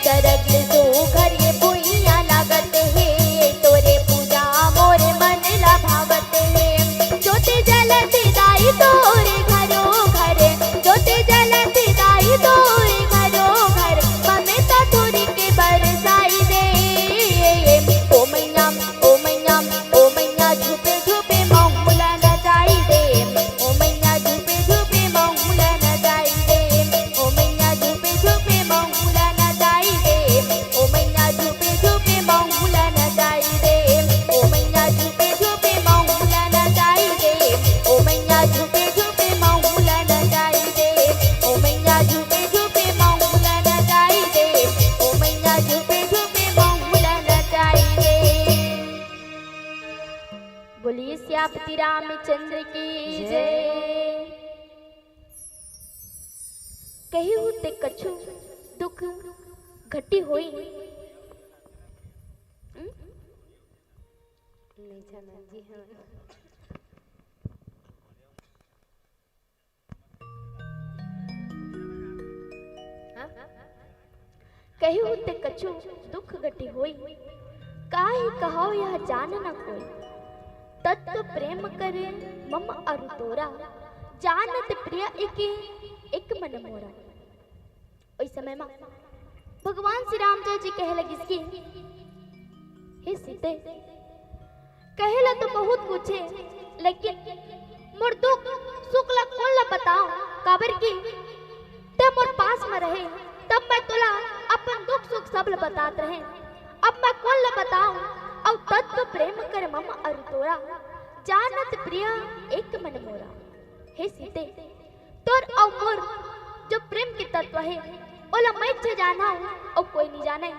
सरग सो घर ये भुइया लागते हैं, तोरे पूजा मोरे मन ला भावते हैं। ज्योति जलती दाई तोरे घरो घरे, ज्योति जलती दाई तोरे घरो घर, ममता तोरी के बरसाई दे। ओ मैया ओ मैया ओ मैया झूपे झूपे माहौला नचाई दे, ओ मैया झूपे झूपे माहौला नचाई दे, ओ मैया झूपे झूपे माहौला नचाई दे, ओ मैया झूपे झूपे माहौला नचाई दे, ओ मैया झूपे झूपे माहौला नचाई दे, ओ मैया झूपे झूपे माहौला नचाई दे, ओ मैया झूपे झूपे माहौला नचाई दे, ओ मैया झूपे झूपे माहौला नचाई दे। बोलिए सियापति रामचंद्र की जय। कही होते कछु दुख घटी होई, नहीं जाना जी हाँ। कही होते कछु दुख घटी होई, काहे कहो यह जान न कोई। तत्व प्रेम करे मम अरु तोरा, जानत प्रिय एक मन मोरा। उस समय में भगवान श्री रामचंद्र जी कहे लगी कि हे सीते, कहेला तो बहुत कुछ है, लेकिन मोर दुख सुख ला कौन ला बताओ। काबर की ते मोर पास में रहे तब मैं तुला अपन दुख सुख सब ला बतात रहे, अब मैं कौन ला बताऊं। और तत्व प्रेम कर मम अरु तोरा, जानत प्रिय एक मन मोरा। हे सीते, तोर और मोर जो प्रेम के तत्व है ओला मैं से जाना हूं और कोई नहीं जाने।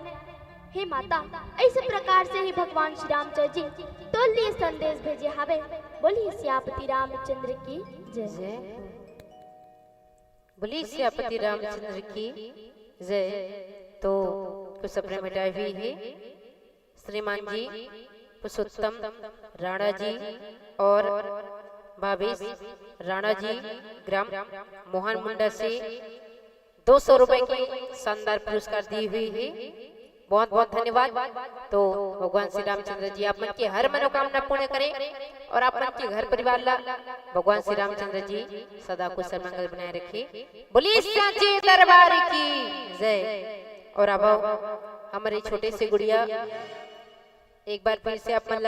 हे माता, ऐसे प्रकार से ही भगवान श्री रामचंद्र जी तो लिए संदेश भेजे हावे। बोलिए सियापति रामचंद्र की जय। बोलिए सियापति रामचंद्र की जय। तो कुछ सपने मिटाई हुई है श्रीमान जी पुरुषोत्तम राणा जी और भावेश राणा जी ग्राम मोहन मुंडा से 200 रुपए की शानदार पुरस्कार दी हुई है। बहुत बहुत धन्यवाद। तो भगवान श्री रामचंद्र जी आप मन की हर मनोकामना पूर्ण करें और आप मन के घर परिवार ला भगवान श्री रामचंद्र जी सदा कुशल मंगल बनाए रखे। बोलिए सांचे दरबार की जय। और अब हमारे छोटे से गुड़िया एक बार फिर से आप मन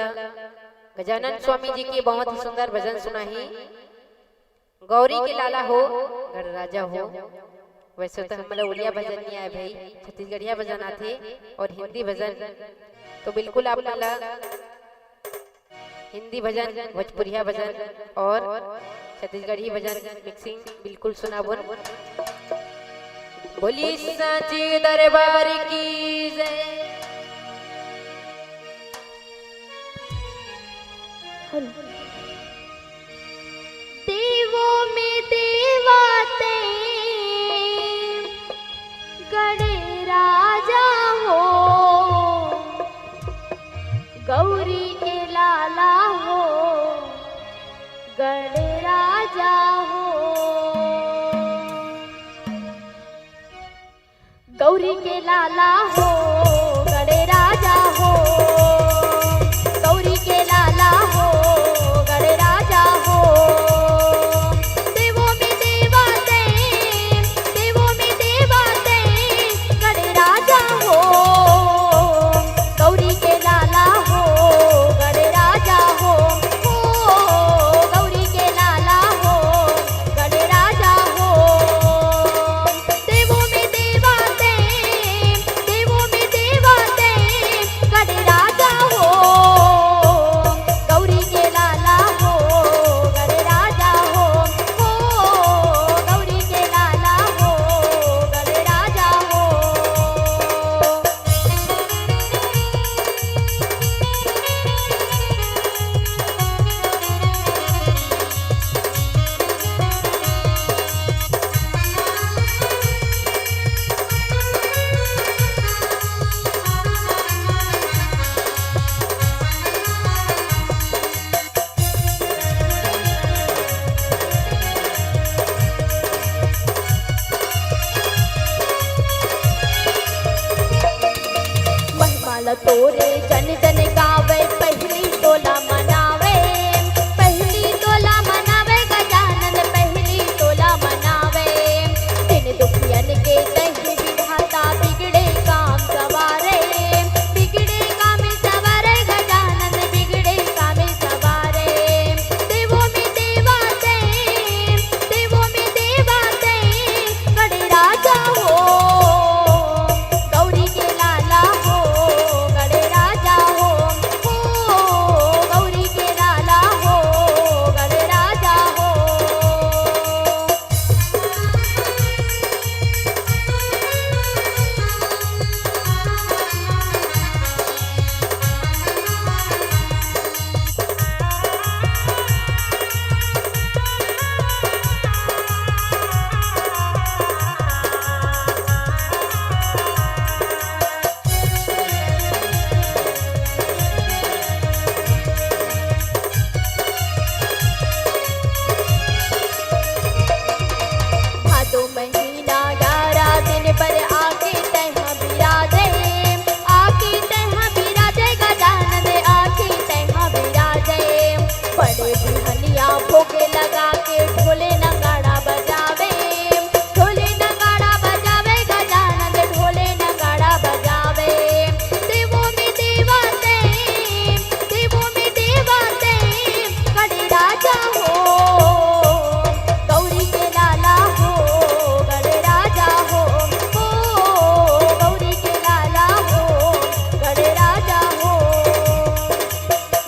गजानन स्वामी जी की बहुत ही सुंदर भजन सुनाही। गौरी के लाला हो गढ़ राजा हो। वैसे तो हमारा उड़िया भजन नहीं आए भाई, छत्तीसगढ़िया भजन आते और हिंदी भजन तो बिल्कुल आप मला हिंदी भजन भोजपुरिया भजन और छत्तीसगढ़ी भजन मिक्सिंग बिल्कुल सुनाबुन। बोली सांचे दरबार की जय। देवों में देवाते गणे राजा हो, गौरी के लाला हो गणे राजा हो। गौरी के लाला हो गणे राजा हो, गौरी के लाला हो गणे राजा हो। देवों में देवाते गणे राजा हो, गौरी के लाला हो गणे राजा हो। गौरी के लाला हो गणे राजा हो। देवों में देवाते गणे राजा हो, गौरी के लाला हो गणे राजा हो। गौरी के लाला हो गणे राजा हो। महिमाला तोरे जन जन गावे, पहली तोला मनावे, पहली तोला मनावे गजानन, पहली तोला मनावे। दिन दुखियन के दही विधाता, बिगड़े काम सवारे, बिगड़े काम सवारे गजानन, बिगड़े काम सवारे। देवों में देवाते गणे राजा हो, गौरी के लाला हो गणे राजा हो। गौरी के लाला हो गणे राजा हो। भादो महीना 11 दिन पर आके तैहा बिराजे, आके तैहा बिराजे गजानन, आके तैहा बिराजे। बड़े बिहनिया भोगे लगा के ढोले नगाड़ा बजावे, ढोले नगाड़ा बजावे गजानन, ढोले नगाड़ा बजावे। देवों में देवाते गणे राजा हो, गौरी के लाला हो गणे राजा हो। गौरी के लाला हो गणे राजा हो,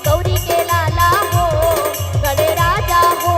गौरी के लाला हो गणे राजा हो।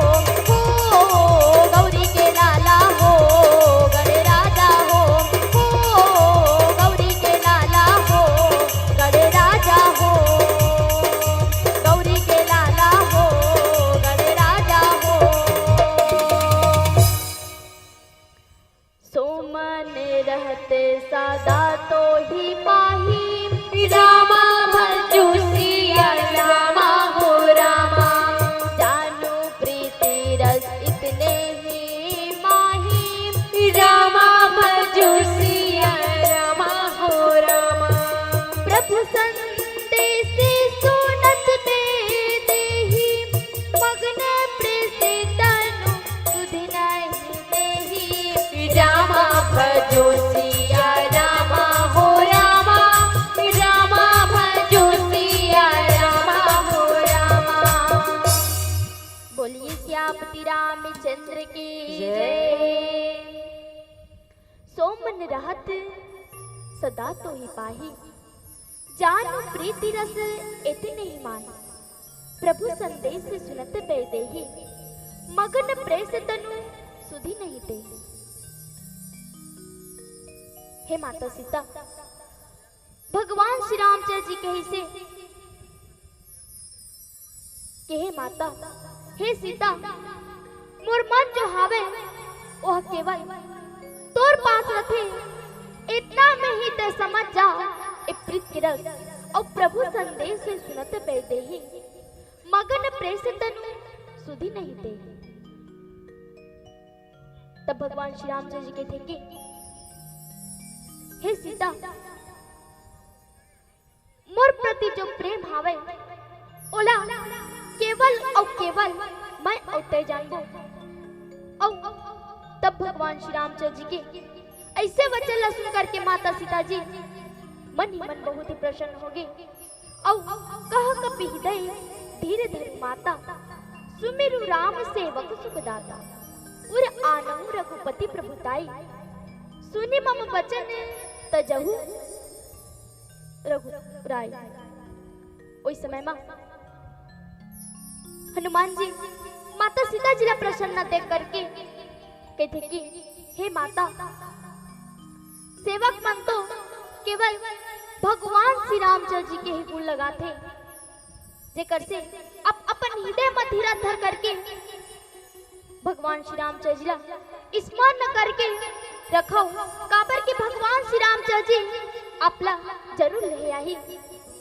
सियापति रामचंद्र की जय। जय। सोमन रहत सदा तो ही पाही, जानु प्रीति रस इतने ही माही। प्रभु संदेश सुनत बैदेही, मगन प्रेस तनु सुधि नहीं दे। हे माता सीता, भगवान श्री रामचंद्र जी कही से कि हे माता, हे सीता, मोर मन जो हावे वह केवल तोर पास रथे, इतना में ही ते समझ जा। ए प्रीत के रस और प्रभु संदेश से सुनत बैदे ही, मगन प्रेस तनु सुधि नहीं दे। तब भगवान श्री रामचंद्र जी कहते कि हे सीता, मोर प्रति जो प्रेम हावे ओला केवल और केवल मैं औते जानबो। और तब भगवान श्री रामचंद्र जी के ऐसे वचन सुन करके माता सीता जी मन ही मन बहुत ही प्रसन्न हो गए और कह कपि हृदय धीरे धीरे माता, सुमिरु राम सेवक सुखदाता, उर आनहु रघुपति प्रभुताई, सुनि मम वचन तजहु रघुराई। उस समय में हनुमान जी माता सीता जी ला प्रसन्न देख करके कहते कि हे माता, सेवक मन तो केवल भगवान श्री रामचंद्र जी के ही गुण लगाते, जेकर से अब अपन हृदय में धीरा धर करके भगवान श्री रामचंद्र जी ला स्मरण करके रखो। काबर के भगवान श्री रामचंद्र जी आपला जरूर ले आई।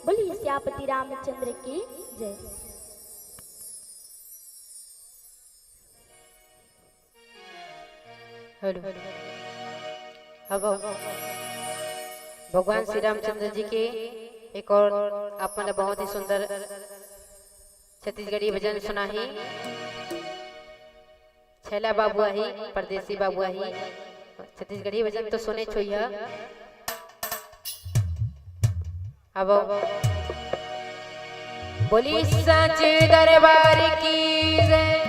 बोलिए सियापति रामचंद्र की जय। हेलो। अब भगवान श्री रामचंद्र जी के एक और अपना बहुत ही सुंदर छत्तीसगढ़ी भजन सुना ही। छैला बाबू ही, परदेसी बाबू ही, छत्तीसगढ़ी भजन तो सुने छोइया। अब बोली सच्चे दरबार की जय।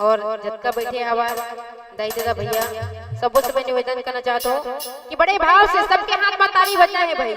और जत्का बैठे हवा दाई दादा भैया सबों से मैं निवेदन करना चाहता हूँ कि बड़े भाव से सबके हाथ में ताली बजना है भाई।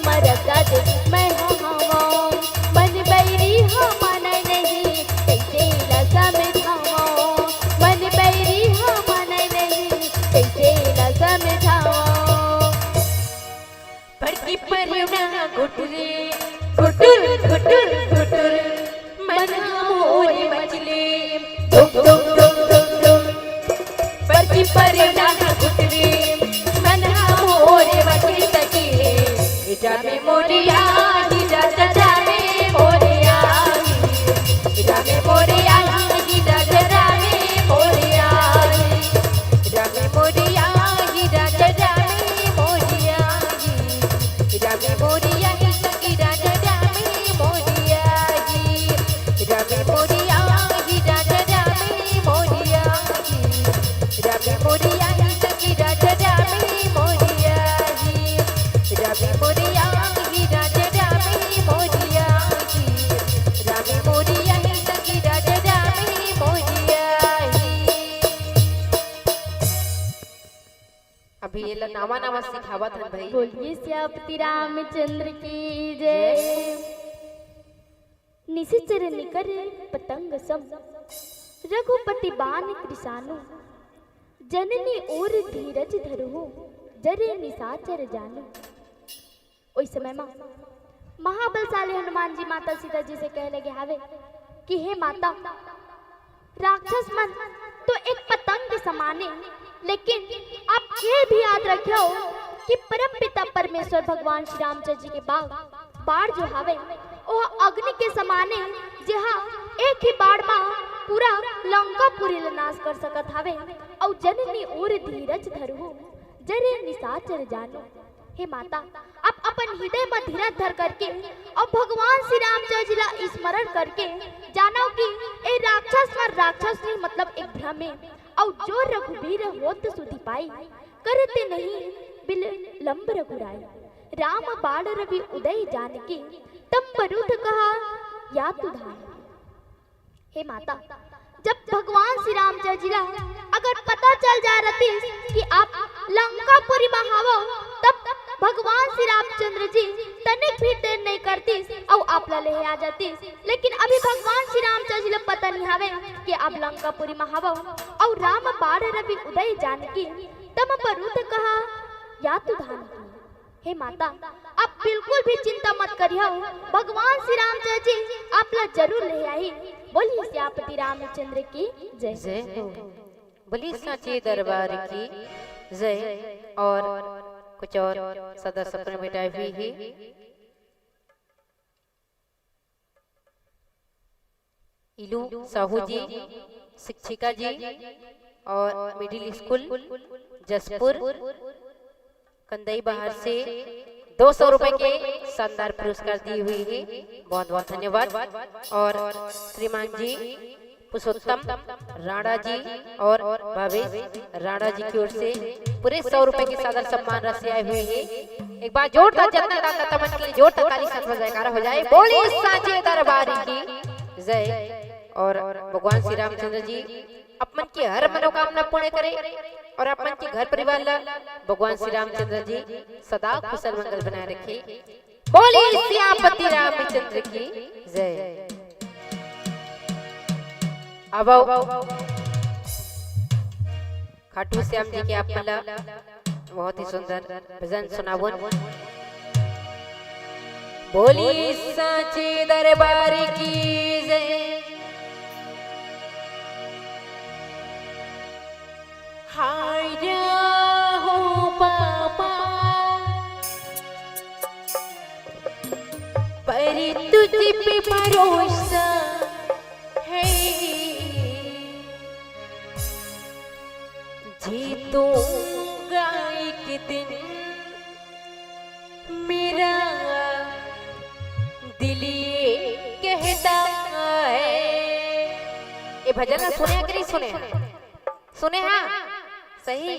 हमर गद मैं हवा मन बैरी हम मन नहीं कैसे ला समझाओ मन बैरी हम मन नहीं कैसे ला समझाओ पड़की परना घुटरे घुटुर घुटुर घुटुर मन मोरे मचले दुख दुख दुख दुख दुख पड़की परना घुटरे मन मोरे मचले तकिए इजा में मोरिया इजा जजा में मोरिया इजा में मोरिया इजा जजा में मोरिया इजा में मोरिया इजा जजा में मोरिया इजा में मोरिया इजा जजा में मोरिया इजा में मोरिया इजा जजा में मोरिया इजा में मोरिया इजा जजा में मोरिया इजा में मोरिया इजा जजा में मोरिया इजा में मोरिया इजा जजा में मोरिया। अभी ये नामा नामा सिखावत हन भाई। बोलिए श्यापति रामचंद्र की जय। निशिचर निकर पतंग सम रघुपति बाण कृषाणु जननी और धीरज धरहु जरे निशाचर जानू। उस समय माँ महाबलशाली हनुमान जी माता सीता जी से कह लगे हावे कि हे माता राक्षस मन तो एक पतंग के समाने लेकिन आप ये भी याद रखियो कि परम पिता परमेश्वर भगवान श्री रामचंद्र जी के बाढ़ जो हावे वह अग्नि के समाने जहाँ एक ही बाढ़ में पूरा लंका पूरी नाश कर सकत हावे और जननी और धीरज धरहु जरे निशाचर जानो। हे माता आप अपन हृदय में धीरज धर करके और भगवान श्री रामचंद्र जी ला स्मरण करके जानो कि ए राक्षस पर राक्षस नहीं मतलब एक भ्रम है और जो रघुवीर होत सुधि पाई करते नहीं बिल लंब रघुराई राम बाण रवि उदय जानकी तम बरुद कहा या तु धाम। हे माता जब भगवान श्री रामचंद्र जी ला अगर पता चल जा रही कि आप लंकापुरी में हावो तब भगवान श्री रामचंद्र जी तनिक भी देर नहीं करती और आप ले आ जाती लेकिन अभी भगवान श्री रामचंद्र जी ला पता नहीं हावे कि आप लंकापुरी में हावो और राम बाण रवि उदय जानकी तम बरुद कहा या तु धाम। हे माता आप बिल्कुल भी चिंता मत करियो भगवान श्री रामचंद्र जी आप ला जरूर ले आई। बोलिए श्यापति रामचंद्र की जय जय हो। बोली साचे दरबार की जय। और कुछ और सदस्य अपने मिटाई हुई है। इलू साहू जी शिक्षिका जी और मिडिल स्कूल जसपुर कंदई बाहर से 200 रुपए के शानदार पुरस्कार दी हुई है। बहुत बहुत धन्यवाद। और श्रीमान जी पुरुषोत्तम राणा जी और भावेश राणा जी की ओर से पूरे 100 रुपए के सादर सम्मान राशि आई हुई है। एक बार जोरदार जनता तमन के लिए जोरदार ताली संग जयकारा हो जाए। बोले साचे दरबार की जय। और भगवान श्री रामचंद्र जी अपन की हर मनोकामना पूर्ण करे और अपन के घर परिवार ला भगवान श्री रामचंद्र जी सदा कुशल मंगल बनाए रखे। बोले श्यापति रामचंद्र की जय। अब खाटू श्याम जी के आप मला बहुत ही सुंदर भजन सुनावन। बोली साचे दरबार की जय। हाय हो पापा पर तुझ पे भरोसा है जीतूंगा एक दिन मेरा दिल ये कहता है। ये भजन सुने कि नहीं सुने? सुने हाँ सही।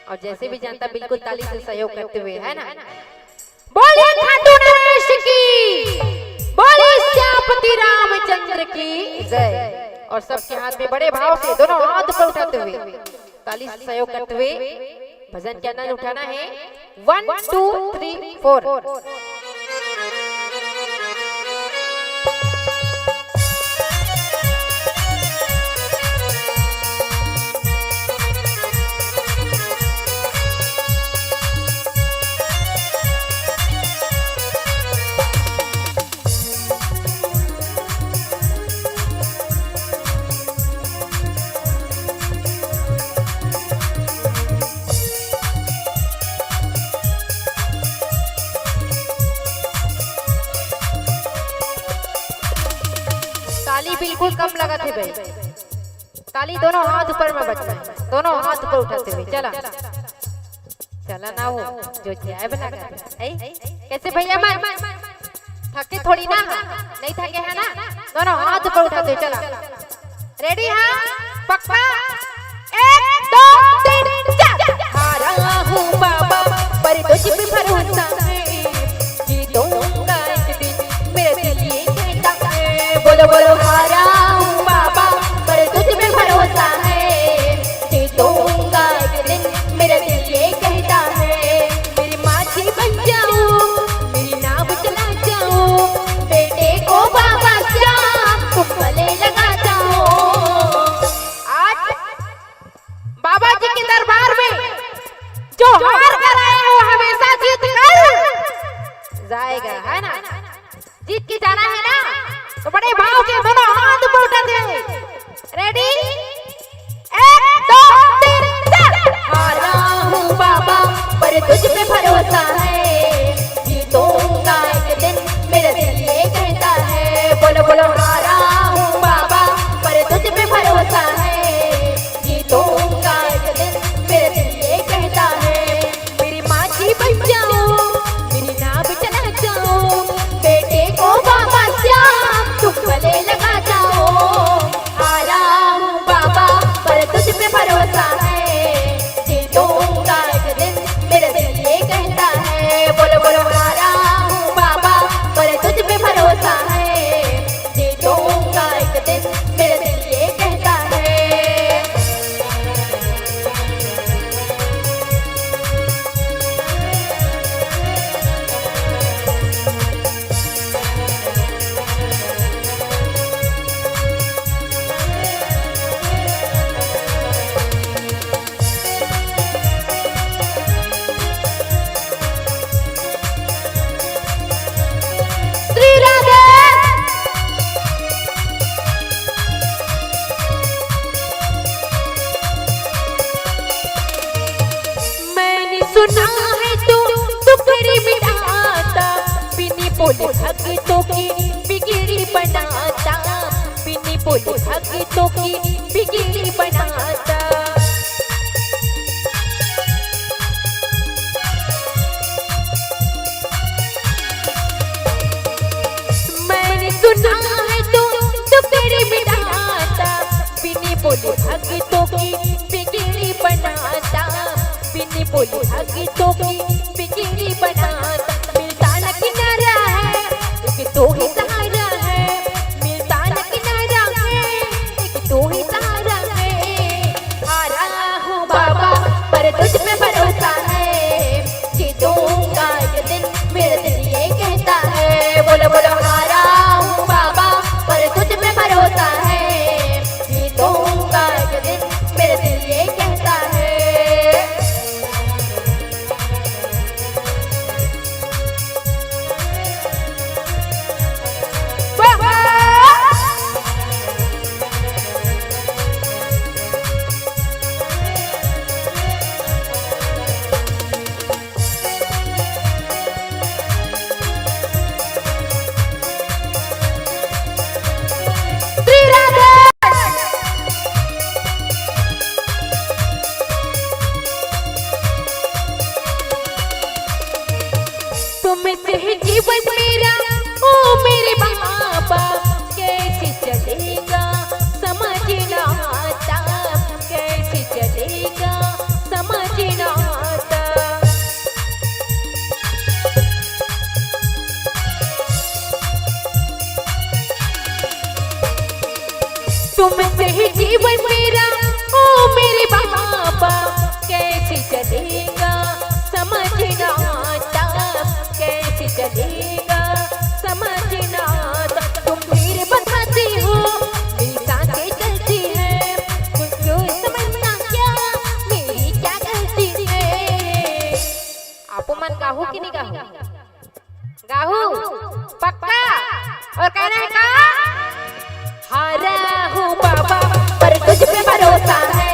और जैसे भी जानता बिल्कुल ताली से सहयोग करते हुए है ना। बोले खाटू नरेश की, बोले श्यापति रामचंद्र की जय। और सबके हाथ में बड़े भाव से दोनों हाथ ऊपर उठाते हुए ताली से सहयोग करते हुए भजन के आनंद उठाना है। 1 2 3 4। ताली बिल्कुल कम लगा थे भाई, ताली दोनों हाथ ऊपर में बचना है, दोनों हाथ ऊपर उठाते हुए चला चला ना हो जो चाय बना कैसे भैया मैं थके थोड़ी ना, नहीं थके है ना, दोनों हाथ ऊपर उठाते हुए चला। रेडी हाँ पक्का 1 2 3 4। हारा हूँ बाबा पर तुझ पे भरोसा है, जीतूंगा एक दिन मेरे दिल ये कहता है। बोलो बोलो हारा हूँ बाबा पर तुझ पे भरोसा है, जीतूंगा एक दिन मेरा दिल ये कहता है। मेरी माझी बन जाऊं, मेरी नाव चला जाऊं, बेटे को बाबा श्याम तुम गले लगा जाओ। आज बाबा जी के दरबार में जो हार कर आए हो हमेशा जीत कर जाएगा, है ना, जीत के जाना है ना, तो बड़े भाव के दोनों हाथ ऊपर उठा दे। रेडी 1 2 3 4। हारा हूँ बाबा पर तुझ पे भरोसा है, जीतूंगा एक दिन मेरा दिल ये कहता है। बोलो बोलो हारा हूँ बाबा पर तुझ पे भरोसा है, जीतूंगा एक दिन मेरा दिल ये कहता है। मेरी माझी बन जाऊं, मेरी नाव चला जाऊं, बेटे को बाबा श्याम तुम गले लगा जाओ। हारा हूँ बाबा पर तुझ पे भरोसा है, जीतूंगा एक दिन मेरा दिल ये कहता है। बोलो बोलो हारा हूँ बाबा पर तुझ पे भरोसा है, जीतूंगा एक दिन मेरा दिल ये कहता है। श्री राधे। मैंने सुना है तू करी मिटाता, बिनी बोले भक्तों की बिगड़ी बनाता, बिनी बोले भक्तों की बिगड़ी बनाता। मैंने सुना है तू करी मिटाता, बिनी बोले भक्तों की बिगड़ी बनाता, बिनी बोले भक्तों की बिगड़ी बनाता। मिलता न किनारा है एक तो ही सहारा है, मिलता न किनारा है एक तो ही सहारा है। हारा हूँ बाबा पर तुझ पे भरोसा है, जीतूंगा एक दिन मेरा दिल ये कहता है। बोलो बोलो हारा हूँ बाबा पर तुझ पे भरोसा है, जीतूंगा एक दिन मेरा दिल ये कहता है। तुमसे ही जीवन मेरा ओ मेरे बाबा, कैसे चलेगा समझ ना आता, कैसे चलेगा समझ ना आता। तुमसे ही जीवन मेरा ओ मेरे बाबा, कैसे चलेगा चलेगा समझना, तुम फिर बताती हो मेरी सांसें चलती है, मुझको समझना क्या मेरी क्या गलती है। आपो मन गाहू कि नहीं गाहू? गाहू पक्का? और कहना है का हारा हूँ बाबा पर तुझ पे भरोसा है,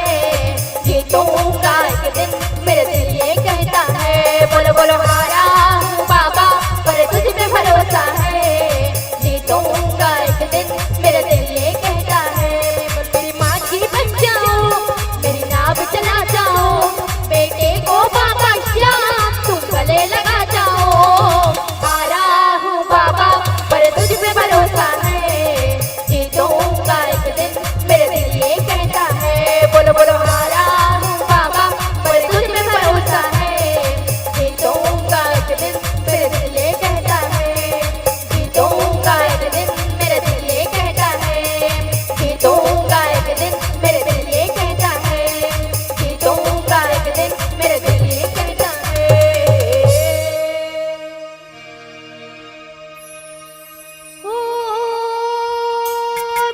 जीतूंगा एक दिन मेरे दिल ये कहता है। बोलो बोलो हारा हूँ बाबा पर तुझ पे भरोसा है, जीतूंगा एक दिन मेरे दिल ये कहता है। मेरी माँ की बन जाऊं, मेरी नाव चला जाऊं, बेटे को बाबा श्याम तुम गले लगा जाओ। हारा हूँ बाबा पर तुझ पे भरोसा है, जीतूंगा एक दिन मेरे दिल ये कहता है। बोलो बोलो हारा हूँ बाबा पर तुझ पे भरोसा है, जीतूंगा एक दिन मेरे दिल ये कहता है, जीतूंगा एक दिन मेरे दिल ये कहता है, जीतूंगा एक दिन मेरे दिल ये कहता है, जीतूंगा एक दिन मेरे दिल ये कहता है। हो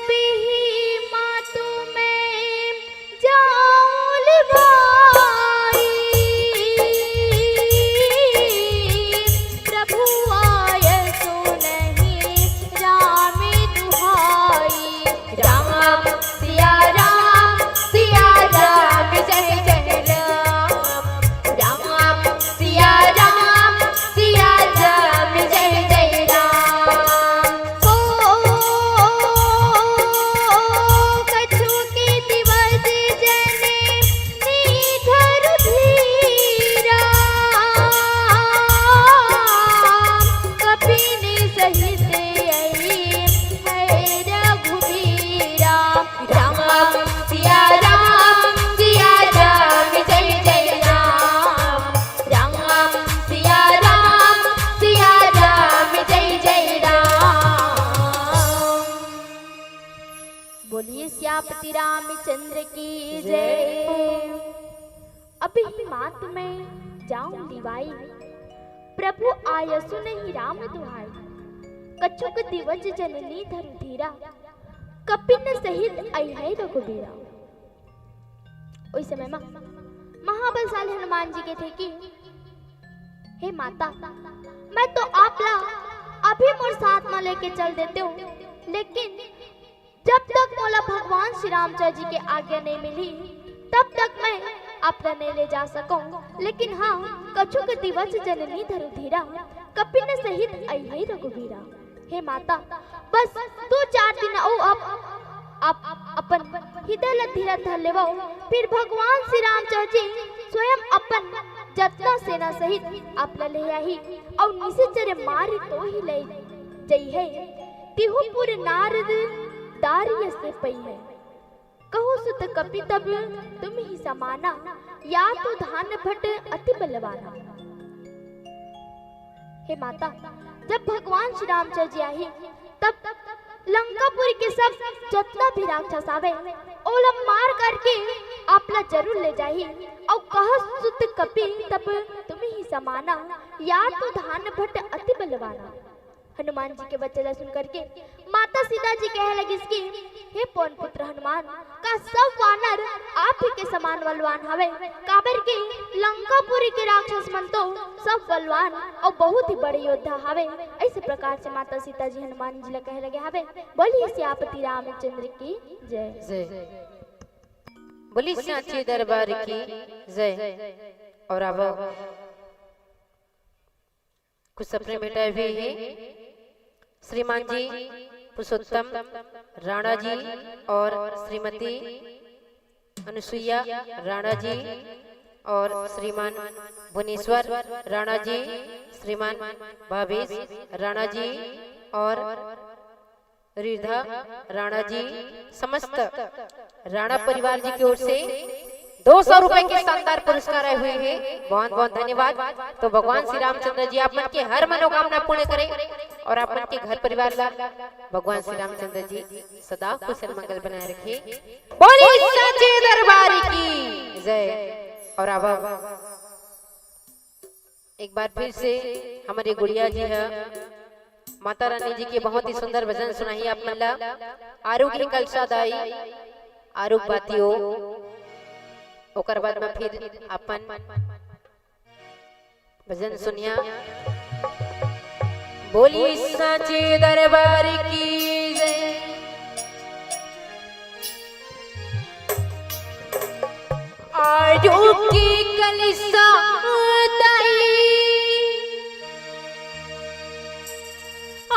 बिही मातु में जाऊं लिवाई, प्रभु आय सुनहि राम दुहाई। राम सिया राम जय जय राम, राम सिया राम जय जय राम। कछु के दिवस जने निधर धीरा, कपिन सहित आई है रघुबीरा। राम सिया राम जय जय राम, राम सिया राम जय जय राम। बोलिए श्यापति रामचंद्र की जय। अभी मात में जाऊं लिवाई, प्रभु आय सुनहि राम दुहाई। कछुक दिवस जननी धरु धीरा, कपिन सहित आई है रघुबीरा। उस समय महाबलशाली हनुमान जी के थे कि हे माता, मैं तो आपला अभी मोर साथ में लेके चल देते हूँ, लेकिन जब तक मोला भगवान श्री रामचंद्र जी के आज्ञा नहीं मिली तब तक मैं आपला नहीं ले जा सकूं। लेकिन हाँ, कछुक दिवस जननी धरु धीरा, कपिन सहित आई है रघुबीरा। हे माता, बस 2-4 दिन आप अपन हृदय ल धीरा धर लेवो, फिर भगवान श्री रामचंद्र जी स्वयं अपन जतना सेना सहित आपला ले आई और निशाचर मार तो ही ले जई है। तिहुपुर नारद दारिय से पई है, कहो सुत कपि तब तुम ही समाना, या तो धान भट अति बलवाना। हे माता, जब भगवान श्री रामचंद्र जी आए तब लंकापुरी के सब जतना भी राक्षस आवे ओला मार करके आपला जरूर ले जाही और कह सुत कपि तब तुम ही समाना, या तो धान भट अति बलवाना। हनुमान जी के बच्चे सुन करके माता सीता जी कहे लगी कि हे पवन पुत्र हनुमान, का सब वानर आप ही के समान बलवान हवे, काबर के लंकापुरी के राक्षस मन तो सब बलवान और बहुत ही बड़े योद्धा हवे। ऐसे प्रकार से माता सीता जी हनुमान जी कहे लगे हवे। बोलिए श्यापति रामचंद्र की जय जय। बोली साची दरबार की जय। और अब कुछ सपने बेटा भी है श्रीमान जी पुरुषोत्तम राणा जी और श्रीमती अनुसुईया राणा जी और श्रीमान भुवनेश्वर राणा जी, श्रीमान भावेश राणा जी और रिधा राणा जी, समस्त राणा परिवार जी की ओर से 200 रुपए के शानदार पुरस्कार आए हुए हैं। बहुत बहुत धन्यवाद। तो भगवान श्री रामचंद्र जी आप मन के हर मनोकामना पूर्ण करें और आप मन के घर परिवार ला भगवान श्री रामचंद्र जी सदा कुशल मंगल बनाए रखे। बोलिए सच्चे दरबार की जय। और अब एक बार फिर से हमारे गुड़िया जी है माता रानी जी के बहुत ही सुंदर भजन सुनाई आप मल्ला आरोग्य कलसा दाई आरोग्य बातियो ओकर बाद में फिर अपन भजन सुनिया। बोली साचे दरबार की जय। आरोग्य कलसा दाई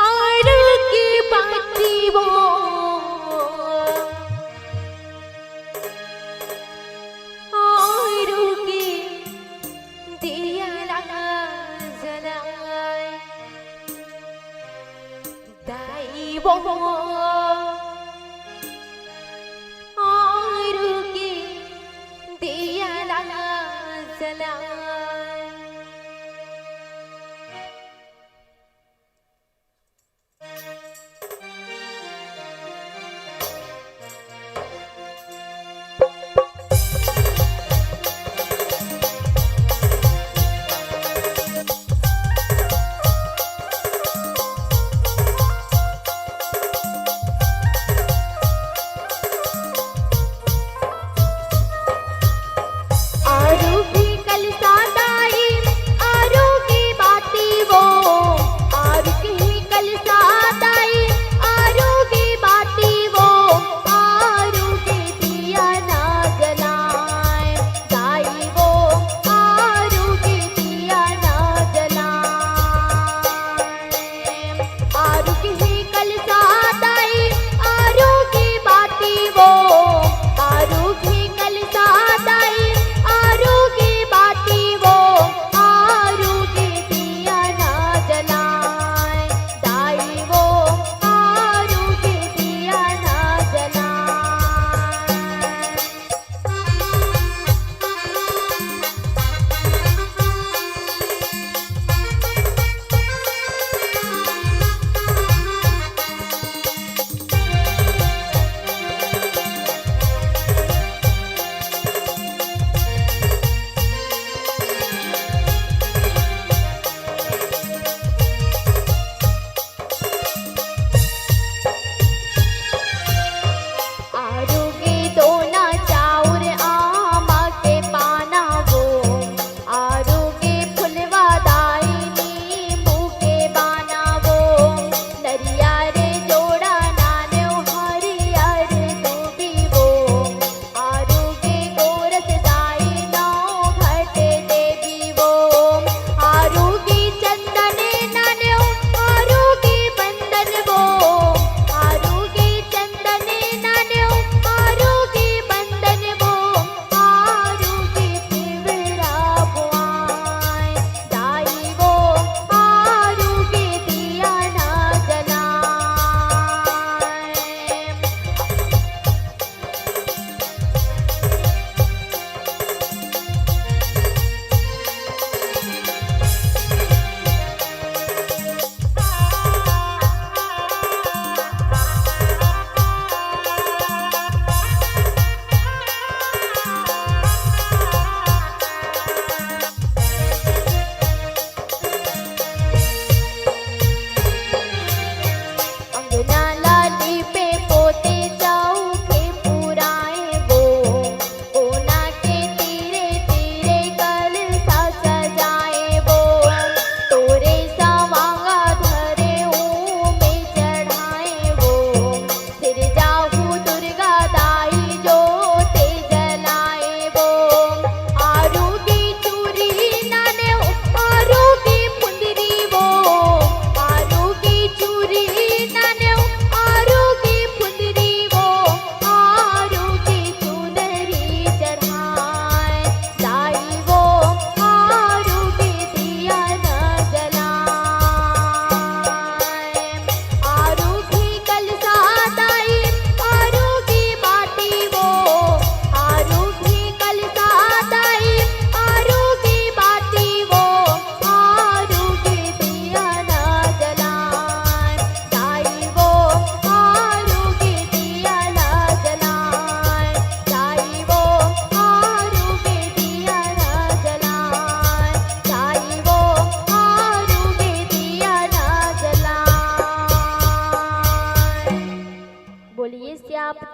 आरोग्य बातियो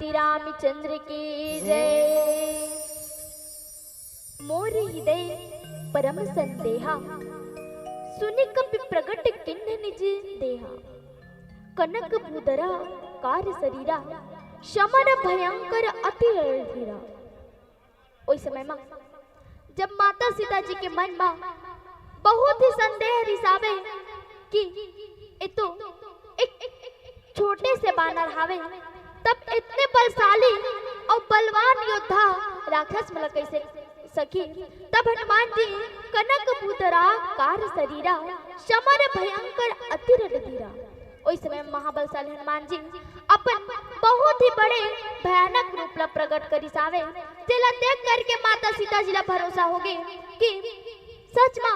सियापति रामचंद्र की जय। मोर हृदय परम संदेहा, सुनि कपि प्रगट किन्ह निज देहा। कनक भूधरा कार शरीरा, शमर भयंकर अति धीरा। ओइ समय में जब माता सीता जी के मन में बहुत ही संदेह रिसावे कि ए तो एक छोटे से बानर हावे, तब इतने बलशाली और बलवान योद्धा राक्षस मला कैसे सखी। तब हनुमान जी कनक भूधरा कार शरीरा, शमर भयंकर अति धीरा। उस समय महाबलशाली हनुमान जी अपन बहुत ही बड़े भयानक रूप ला प्रकट करिसावे, जेला देख करके माता सीता जी ला भरोसा हो गए कि सच में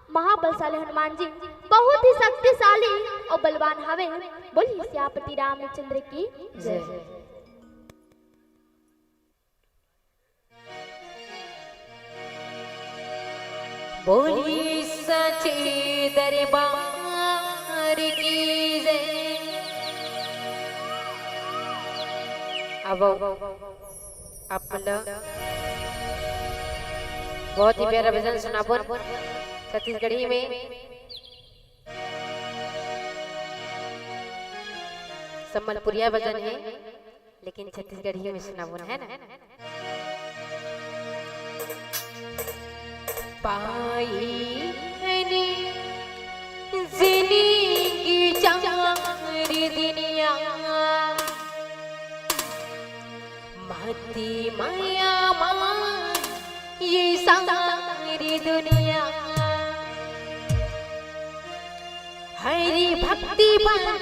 महाबलशाली हनुमान जी बहुत ही शक्तिशाली और बलवान हवे। बोलिए सियापति रामचंद्र की जय। बोली सच्चे दरबार की जय। अब आपला बहुत ही प्यारा भजन सुनाबोन छत्तीसगढ़ी में। सम्बलपुरिया भजन है लेकिन छत्तीसगढ़ी में सुनाबोन है ना। पाई मैंने जिंदगी चारी दुनिया, मती माया माँ ये सारी दुनिया। हरि भक्ति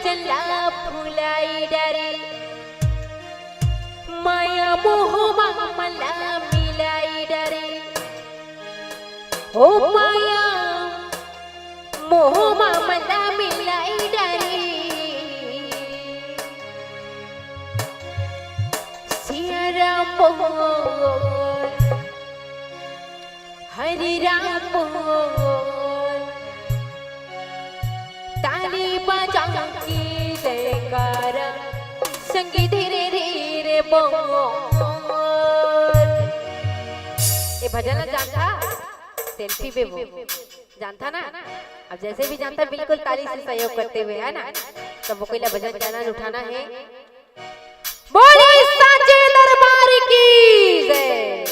चला भुलाई डरे, माया मोह मला मिलाई डरे। ओ माया मोह मला मिलाई डरे। सिया राम बोल, हरि राम बोल, ताली बजा के जयकारा, संगी धीरे धीरे बोल। ये भजन जानता सेल्फी पे वो जानता ना। अब जैसे भी जानता बिल्कुल ताली से सहयोग करते हुए है ना। सब कोई ला भजन चैनल उठाना है। बोली साचे दरबार की जय।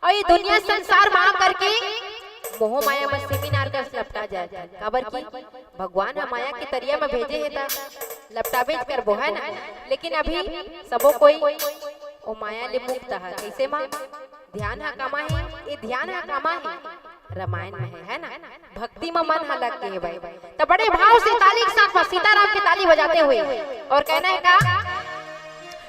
और ये दुनिया संसार में आकर के मोह माया में सेमिनार का लपटा जाए। खबर की भगवान माया के तरिया में भेजे है ता लपटा बेच कर वो है ना। लेकिन अभी सबो कोई ओ माया ले मुक्त है। कैसे मां ध्यान हा कामा है, ये ध्यान हा कामा है रामायण में है ना। भक्ति में मन हा लग गए भाई। तो बड़े भाव से ताली के साथ में सीताराम की ताली बजाते हुए और कहना है का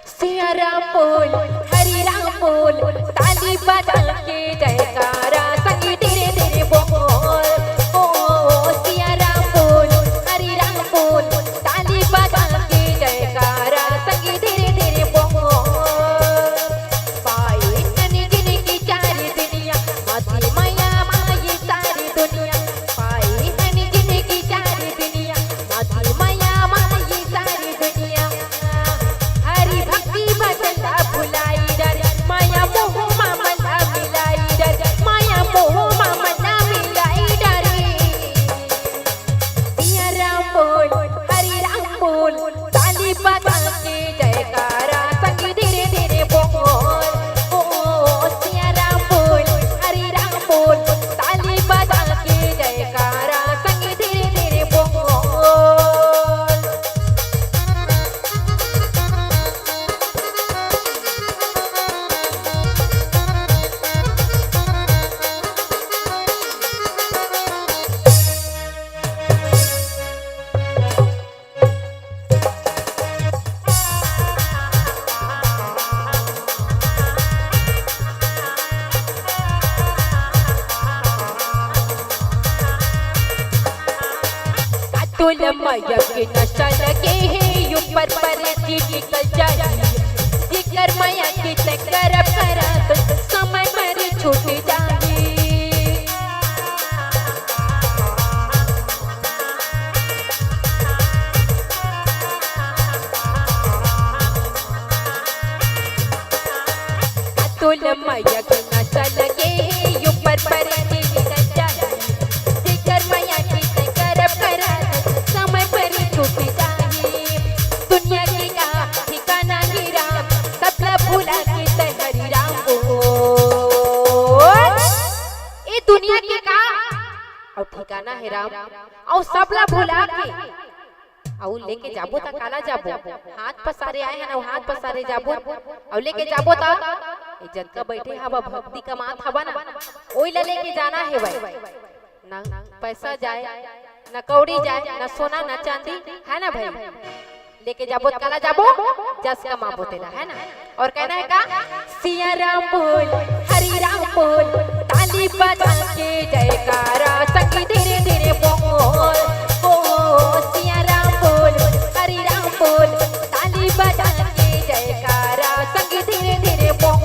सिया राम बोल, हरि राम बोल, ताली बजा के जयकारा, संगी धीरे धीरे बोल। ओ सिया राम बोल, हरि राम बोल, ताली बजा के जयकारा, संगी धीरे धीरे बोल। पाई ननी जिनकी चारी दुनिया, मती माया माई सारी दुनिया। पाई ननी जिनकी चारी दुनिया, मती माया माई सारी दुनिया। हरि भक्ति भजन भुलाई डर, माया मोह मला अतुल माया के नशा लगे है ऊपर पर निकल जाए जिकर माया के चक्कर करा तो समय पर छूट जाए अतुल माया के नशा लगे है ऊपर पर निकल जाए जिकर माया के चक्कर करा तो समय पर छूट जाए दुनिया की का ठिकाना ही राम सबला भूला के हरि राम बोल ये दुनिया के का और ठिकाना है राम और सबला भूला के और लेके जाबो ता काला जाबो हाथ पसारे आए हैं ना हाथ पसारे जाबो और लेके जाबो ता ए जनका बैठे हवा भक्ति का मात हवा ना ओई ला लेके जाना है भाई ना पैसा जाए ना कौड़ी जाए ना सोना ना चांदी है ना भाई लेके जाबो काला जाबो जस का मां बोतेला है ना और कहना है का सिया राम बोल हरि राम बोल ताली बजा के जयकारा संगी धीरे धीरे बोल ओ सिया राम बोल हरि राम बोल ताली बजा के जयकारा संगी धीरे धीरे बोल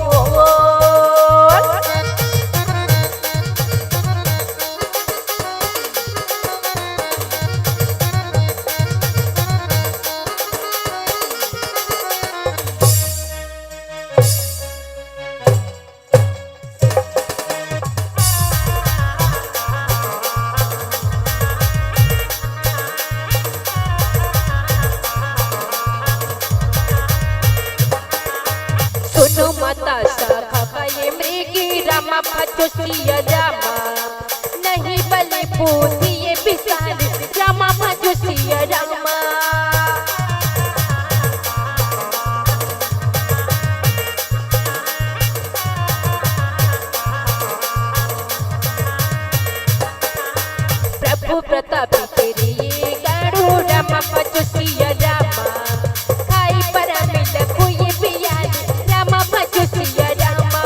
सुनो माता शाखा का ये मृगी रामा भजोसिया रामा नहीं बलि पूती ये विशाल रामा भजोसिया रामा प्रभु प्रताप तेरी ये गाड़ू रामा भजोसिया रामा खाई पर मिल कोई बियाल रामा भजोसिया रामा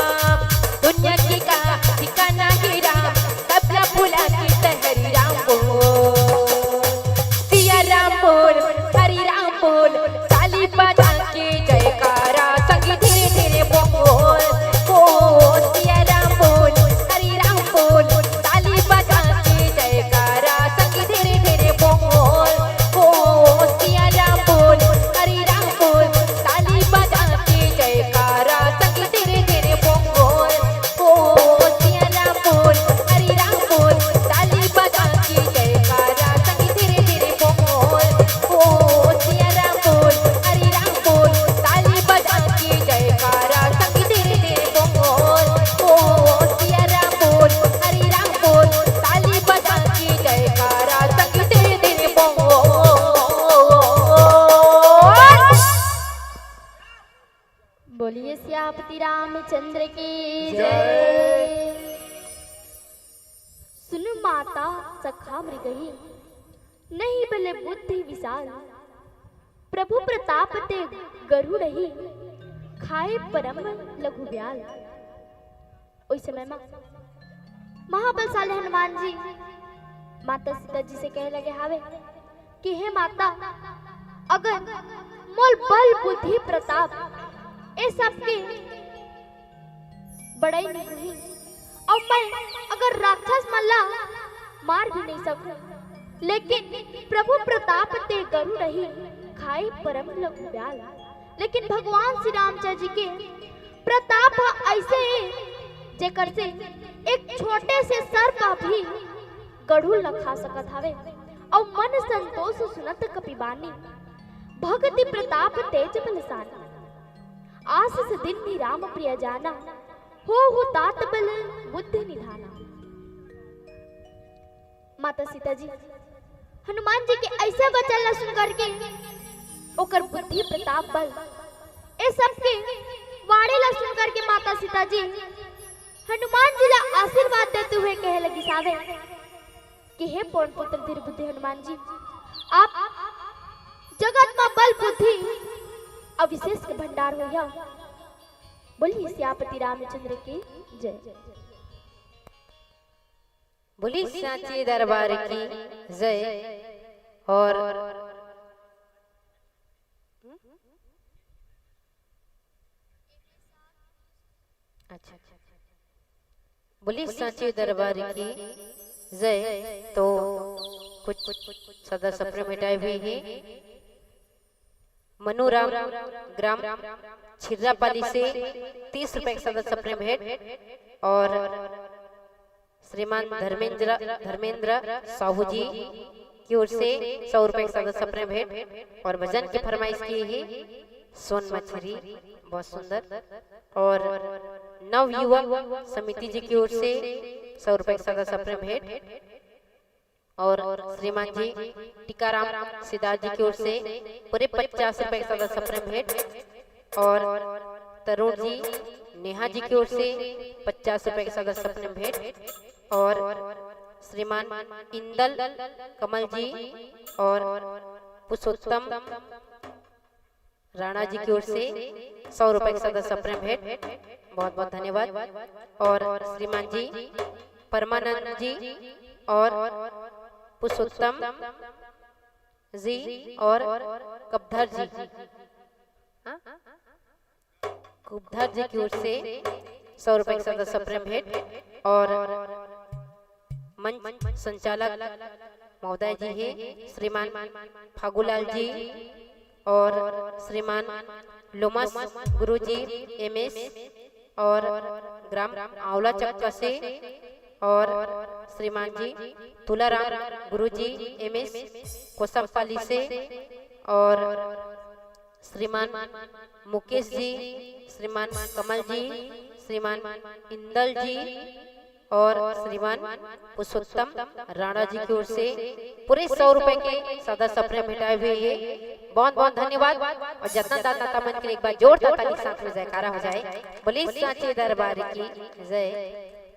दुनिया की का ठिकाना ही राम सबला भुला के हरि राम बोल सिया राम बोल हरि राम बोल ताली बजा के जयकारा संगी धीरे धीरे बोल ओ सिया राम बोल हरि राम बोल ताली बजा के जयकारा संगी धीरे धीरे बोल ओ सिया राम बोल हरि राम बोल ताली बजा के जयकारा संगी धीरे धीरे बोल ओ सिया राम बोल हरि राम बोल ताली बजा के जयकारा संगी धीरे धीरे बोल ओ सिया राम बोल हरि राम बोल ताली बजा के जयकारा संगी धीरे धीरे बोल ओ सिया राम बोल हरि राम बोल ताली बजा के जयकारा संगी धीरे धीरे बोल बोलिए सियापति रामचंद्र की जय। सुनु माता सखा मृगही नहीं बले बुद्धि विशाल प्रभु प्रताप ते गरु रही खाए परम लघु ब्याल। उस समय में महाबलशाली हनुमान जी माता सीता जी से कह लगे हावे कि हे माता अगर मोल बल बुद्धि प्रताप ये सब के बड़ाई नहीं हुई और मैं अगर राक्षस मल्ला मार भी नहीं सकूं लेकिन प्रभु प्रताप ते गरु रही खाई परम लघु ब्याल। लेकिन भगवान श्री रामचंद्र जी के प्रताप ऐसे जेकर से एक छोटे से सर्प भी गढ़ू न खा सकत हवे और मन संतोष सुनत कपिबानी भक्ति प्रताप तेज बलसाना आशीष दिन भी राम प्रिय जाना हो तात बल बुद्धि निधाना। माता सीता जी हनुमान जी के ऐसे वचन सुन करके ओकर बुद्धि प्रताप बल ए सब के वाणी ला सुन करके माता सीता जी हनुमान जी ला आशीर्वाद देते हुए कहे लगी सावे कि हे पवन पुत्र धीर बुद्धि हनुमान जी आप जगत में बल बुद्धि अविशेष के भंडार हो बोलिए सियापति रामचंद्र की जय। बोली सांची दरबार की जय। और अच्छा बोलिए सांची दरबार की जय। तो कुछ सदा सप्रे मिटाए हुए हैं। मनुराम ग्राम छिर्रापाली से 30 रुपए का सदा सप्रे भेंट और श्रीमान धर्मेंद्र साहू जी की ओर से 100 रुपए का सदा सप्रे भेंट और भजन की फरमाइश की है सोन मछरी, बहुत सुंदर। और नव युवा समिति जी की ओर से 100 रुपए का सदा सप्रे भेंट और श्रीमान जी टीकाराम सिद्धार्थ जी की ओर से पूरे 50 रुपए का सदा सप्रे भेंट और तरुण जी नेहा जी की ओर से 50 रुपए का सदा सप्रे भेंट और श्रीमान इंदल कमल जी और पुरुषोत्तम राणा जी की ओर से 100 रुपए का सदा सप्रे भेंट, बहुत बहुत धन्यवाद। और श्रीमान जी परमानंद जी और पुरुषोत्तम जी और कबधर जी, कुबधर जी की ओर से 100 रुपए का सदा सप्रे भेंट और मंच संचालक महोदय जी है श्रीमान फागुलाल जी और श्रीमान लोमस गुरु जी एमएस और ग्राम आंवला चक्का से और श्रीमान जी तुलाराम गुरु जी एमएस कोसमपाली से और श्रीमान मुकेश जी, श्रीमान कमल जी, श्रीमान इंदल जी और श्रीमान पुरुषोत्तम राणा जी की ओर से पूरे 100 रुपए के सदा सप्रे मिटाए हुए हैं, बहुत बहुत धन्यवाद। और जितना दाता का मन के एक बार जोरदार ताली साथ में जयकारा हो जाए, बोले सांची दरबार की जय।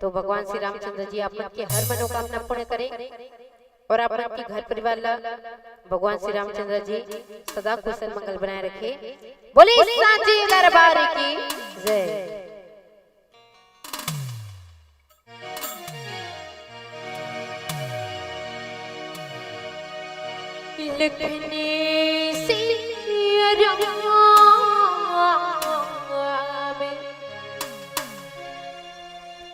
तो भगवान श्री रामचंद्र जी आप की हर मनोकामना पूर्ण करें और आप के घर परिवार ला भगवान श्री रामचंद्र जी सदा कुशल मंगल बनाए रखे, बोले सांची दरबार की जय। लिखने से राम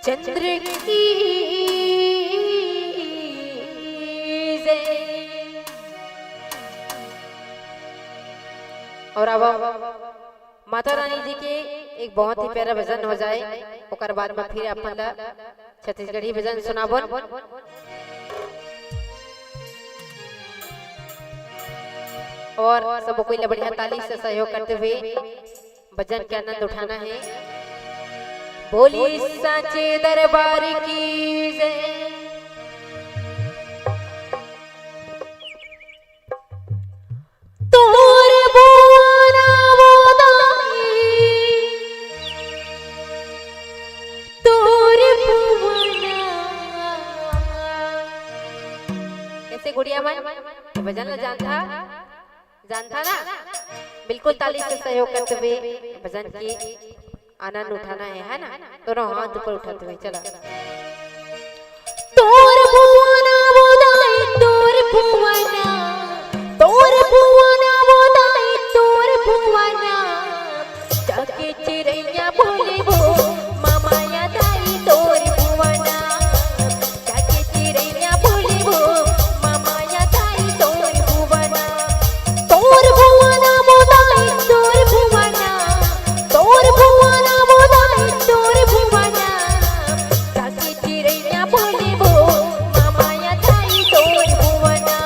चंद्र की जय। और अब माता रानी जी के एक बहुत ही प्यारा भजन हो जाए, ओकर बाद में फिर अपन ला छत्तीसगढ़ी भजन सुनाबन। और सब कोई बढ़िया ताली से सहयोग करते हुए भजन के आनंद उठाना है। बोली सांचे दरबार की जय। तोरे बुआना बोदाई, तोरे बुआना। कैसे गुड़िया मन भजन न जानता ना? बिल्कुल ताली से सहयोग करते हुए भजन की आनंद उठाना है ना? दोनों हाथ ऊपर उठाते हुए चला। तोर बुआना बोदाई तोर बुआना, तोर बुआना बोदाई तोर बुआना, जाके चिड़ैया बोले वो मामाया दाई तोर बुआना, जाके चिड़ैया बोले वो मामाया दाई तोर बुआना। तोर बुआना बोदाई तोर बुआना, तोर बुआना बोदाई तोर बुआना, जाके चिड़ैया बोले वो मामाया दाई तोर बुआना।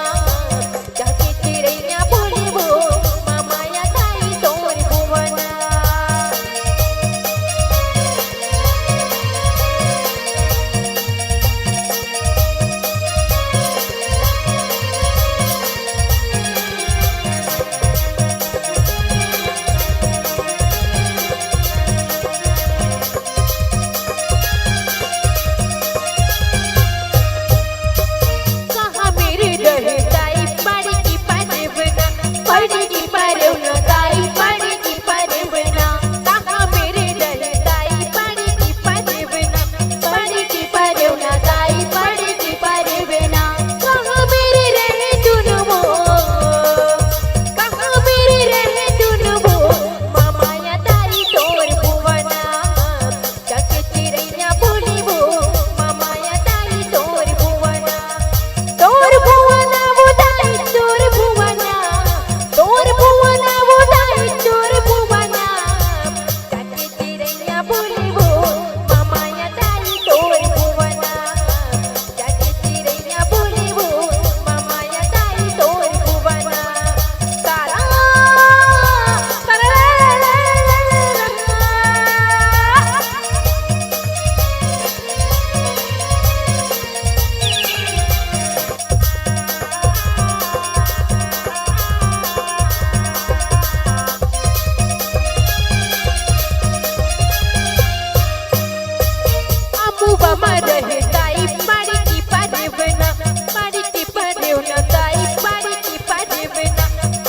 अमर रहे ताई पाड़ी की पारेवना पाड़ी की पारेवना ताई पाड़ी की पारेवना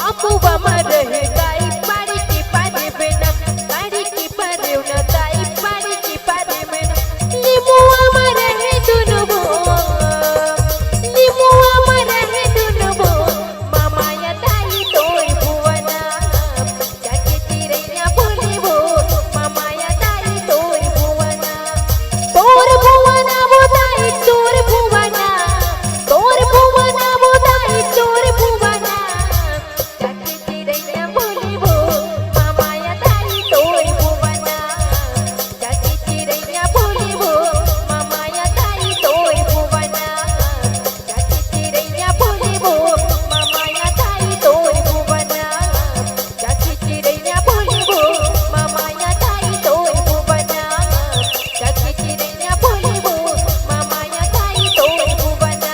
अम्बू अमर रहे ताई पाड़ी की पारेवना पाड़ी की पारेवना ताई पाड़ी की पारेवना नीमू अमर रहे दुनुबो नीमू अमर रहे दुनुबो मामाया ताई तोय भुवना जाके चिरैया बोलेबो मामाया ताई तोय भुवना तोर भुवना बोताई तोर भुवना बोताई तोर भुवना जाके चिरैया बोलेबो मामाया ताई तोय भुवना जाके चिरैया बोलेबो मामाया ताई तोय भुवना जाके चिरैया बोलेबो मामाया ताई तोय भुवना जाके चिरैया बोलेबो मामाया ताई तोय भुवना जाके चिरैया बोलेबो मामाया ताई तोय भुवना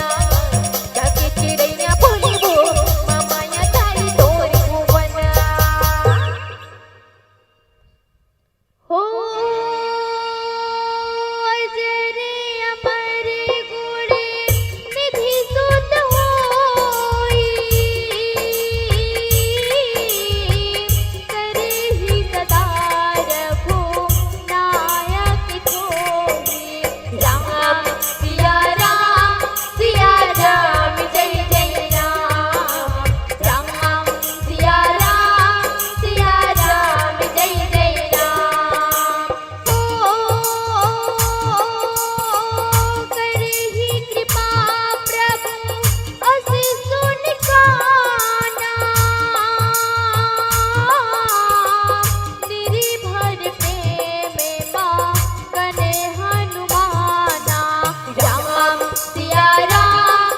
जाके चिरैया बोलेबो मामाया ताई तोय भुवना हो जरे अमर गुणे निधि सुत होई करहि सदा रघु नायक होई राम सिया राम जय जय राम राम सिया राम जय जय राम करहि कृपा प्रभु असि सुन काना निर्भर प्रेम कने हनुमाना राम सिया राम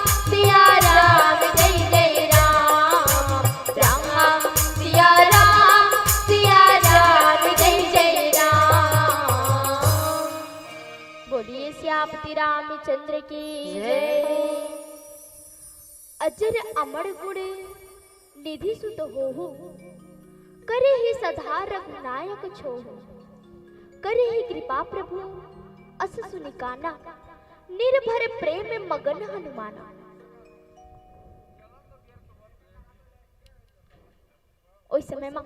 जय जय राम राम सिया राम जय जय राम बोलिए श्यामती रामचंद्र की जय अजर अमर गुण निधि सुत होहु करे ही सदा रघुनायक छोहु करे ही कृपा प्रभु अस सुनिकाना निर्भर प्रेम मगन हनुमाना ओइ समय में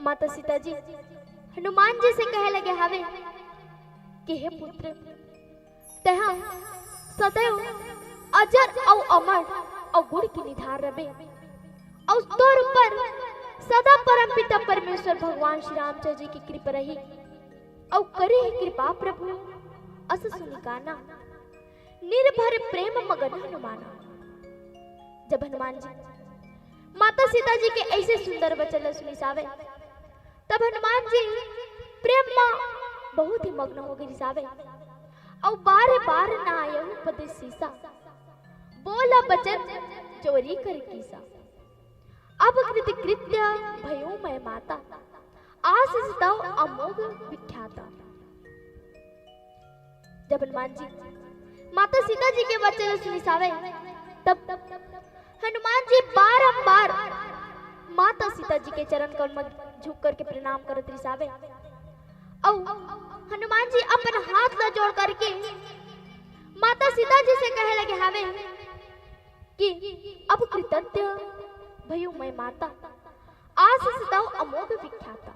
माता सीता जी हनुमान जी से कहे लगे हावे कि हे पुत्र तहा सदैव अजर औ अमर औ गुण की निधार रबे औ तोर ऊपर सदा परम पिता परमेश्वर भगवान श्री रामचंद्र जी की कृपा रही औ करे ही कृपा प्रभु अस सुनिकाना निर्भर प्रेम मगन हनुमाना जब हनुमान जी माता सीता जी के ऐसे सुंदर वचन सुनिसावे तब हनुमान जी प्रेम में बहुत ही मग्न हो गई रिसावे और बार बार ना आयो पद सीसा बोला बचन चोरी कर कीसा अब कृत कृत्य भयो मैं माता आशीष दो अमोघ विख्याता जब हनुमान जी माता सीता जी के वचन सुनिसावे तब हनुमान जी बारंबार माता सीता जी के चरण कमल में झुक करके प्रणाम करत रिसावे औ हनुमान जी अपन हाथ ला जोड़ करके माता सीता जी से कहे लगे हावे कि अब कृतज्ञ भयो मैं माता आशीष दो अमोघ विख्याता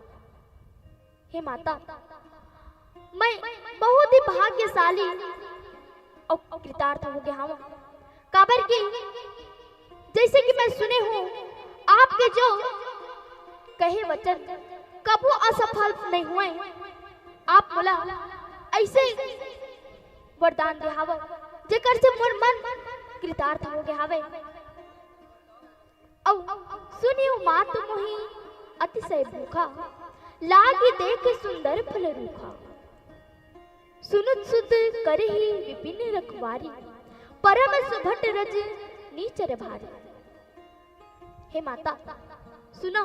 हे माता मैं बहुत ही भाग्यशाली और कृतार्थ हो गया हूं काबर की जैसे कि मैं सुने हूं आपके जो कहे वचन कबू असफल नहीं हुए आप बोला ऐसे वरदान दे हावे जेकर से मोर मन कृतार्थ हो गया हावे औ सुनियो मात मोहि अतिशय भूखा लागी देख सुंदर फल रूखा सुनुत सुत करहि विपिन रखवारी परम सुभट रज नीचर भारी हे माता सुनो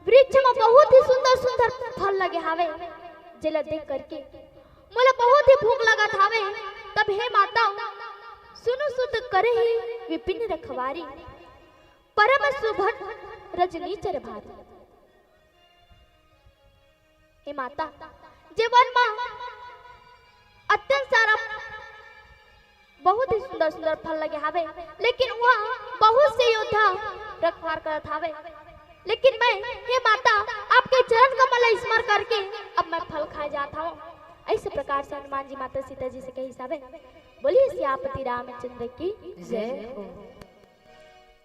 वृक्ष में बहुत ही सुंदर सुंदर फल लगे हावे जिला देख करके मोला बहुत ही भूख लगा थावे तब हे माता सुनु सुत करे ही विपिन रखवारी परम सुभट रजनीचर भात। हे माता, जीवन में अत्यंत सारा बहुत ही सुंदर सुंदर फल लगे हावे, लेकिन वहाँ बहुत से योद्धा रखवार करत हावे, लेकिन मैं हे माता आपके चरण कमल स्मरण करके अब मैं फल खा जाता हूँ। ऐसे प्रकार से हनुमान जी माता सीता जी से कही हिसाबे बोलिए सियापति रामचंद्र की जय हो।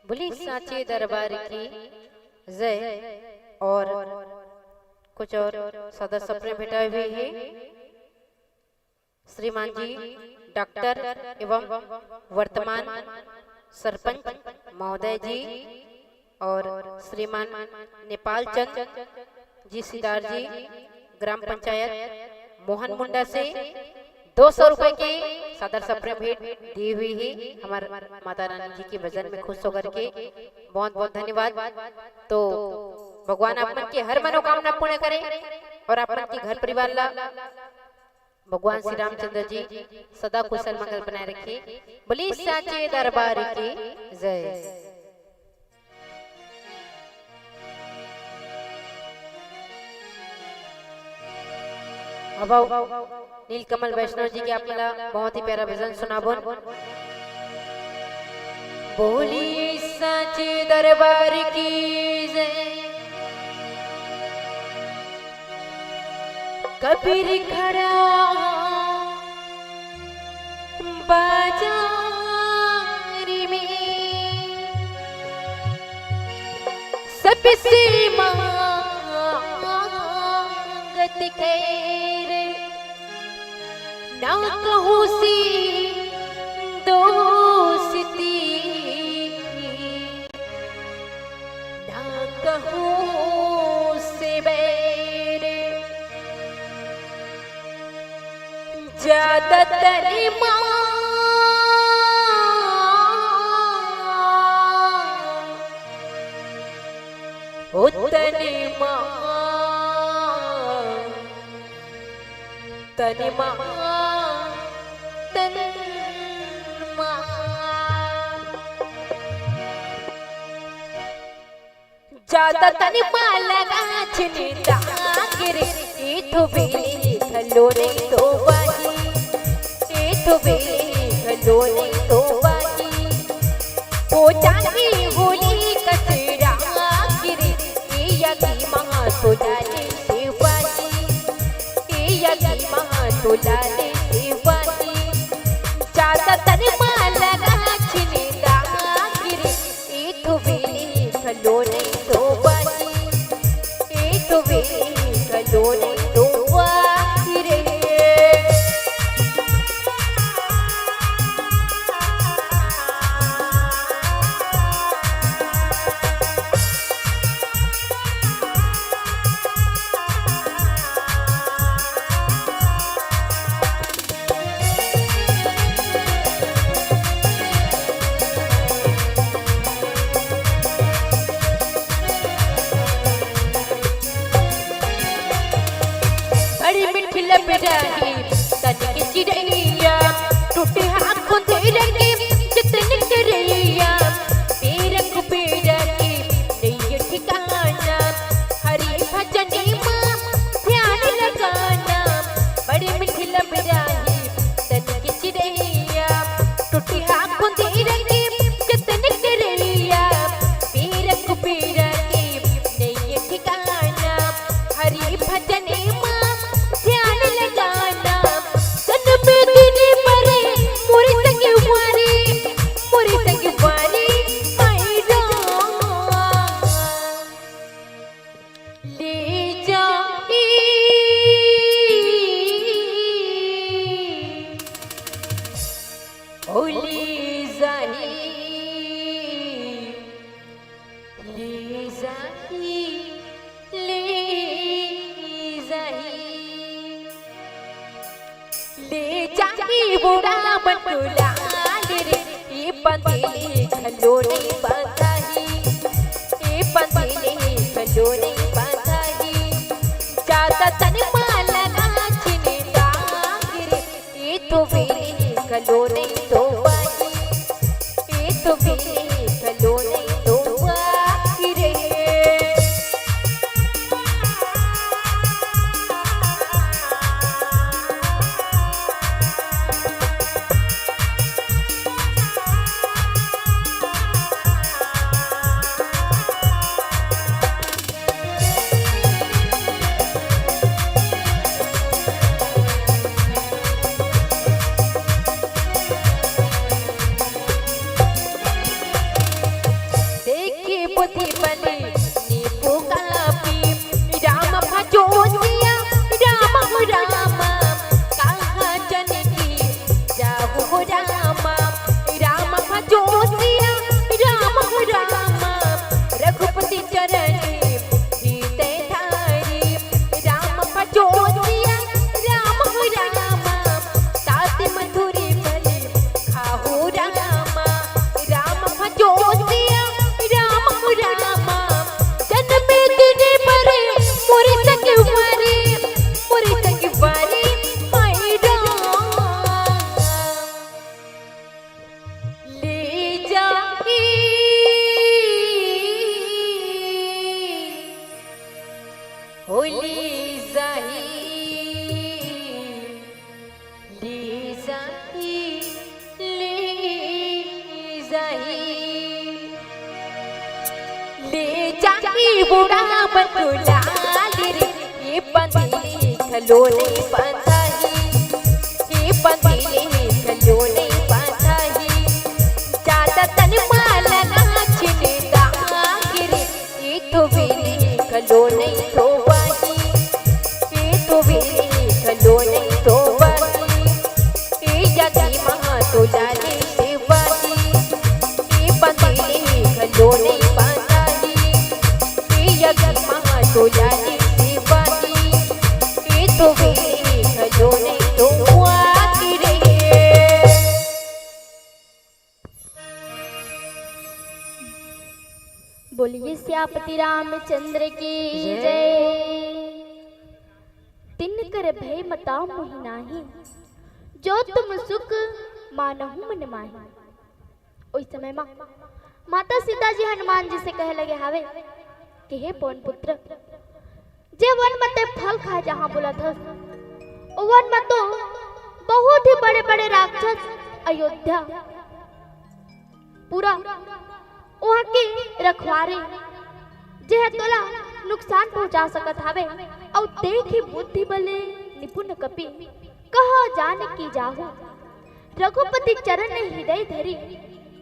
बोली साचे दरबार की जय। और कुछ और सदस्य प्रेम भेटाए हुए हैं श्रीमान जी डॉक्टर एवं वर्तमान सरपंच महोदय जी और श्रीमान नेपाल चंद जी सिदार जी ग्राम पंचायत मोहन मुंडा से 200 रुपए के सदर सप्रेम भेंट दी हुई है हमारे माता रानी जी के भजन में खुश होकर के। बहुत बहुत धन्यवाद। तो भगवान अपन की हर मनोकामना पूर्ण करे और अपन के घर परिवार ला भगवान श्री रामचंद्र जी सदा कुशल मंगल बनाए रखे। बोली साचे दरबार की जय। अब नीलकमल वैष्णव जी के आपला बहुत ही प्यारा भजन सुनाबो। बोली साचे दरबार की जय। कबीर खड़ा बाजार में सबसे मांगत खैर ना कहूँ सी दोस्ती ना कहूँ से बैर ज्यादातर तन ज्यादा तन लगा छिनिंदा गिरे तो बेली खलो नहीं तो बाजी तो बेली खलो नहीं तो बाजी ओ जानी होली कचरा गिरे यगी महा तो जाने से बाजी यगी महा तो जाने से बाजी ज्यादा तन लगा छिनिंदा गिरे तो बेली खलो नहीं तो बाजी तो बेली खलो नहीं तो चिड़ैया टूटे हाथों तेरे के जितने करैया तेरे को बेड़ा के नहीं ठिकाना हरी भजनी माँ ध्यान लगाना बड़े मिठी लबराही तन की चिड़ैया टूटे हाथों तेरे के जितने करैया तेरे को बेड़ा के नहीं ठिकाना हरी भजनी माँ ध्यान लगाना बुरा बटुला रे ये पंथी खलो नहीं बांधाही ये पंथी खलो नहीं बांधाही ज्यादा तन लगा छिनिंदा गिरे ये तो बेली खलो नहीं तो बाजी ये तो बेली खलो नहीं तो ले जाई बुढ़ा बतुला रे ये बंदिली खलोने बंधाही ये बंदिली खलोने बंधाही ज्यादा तन मालना छिनदा गिरे ये तो बेली खलोने तो बाही ये तो बेली खलोने तो बाही ये जगी महा तो लाले से बाही ये बंदिली खलोने बंधाही ये जगी महा तो लाले से बाही ये तो बेली खलोने तो बाही बोलिए श्यापति रामचंद्र की जय। तिनकर भय मता मोहि नाही, जो तुम सुख मानहु मन माही। उस समय माता सीता जी हनुमान जी से कहे लगे हावे कि हे पवन पुत्र, जे वन मते फल खाए जहाँ बोला था, ओ वन में तो बहुत ही बड़े बड़े राक्षस अयोध्या पूरा वहाँ के रखवारे जे तोला नुकसान पहुंचा सकत हावे और देखी बुद्धि बले निपुण कपि कहा जाने की जाहु, रघुपति चरण हृदय धरी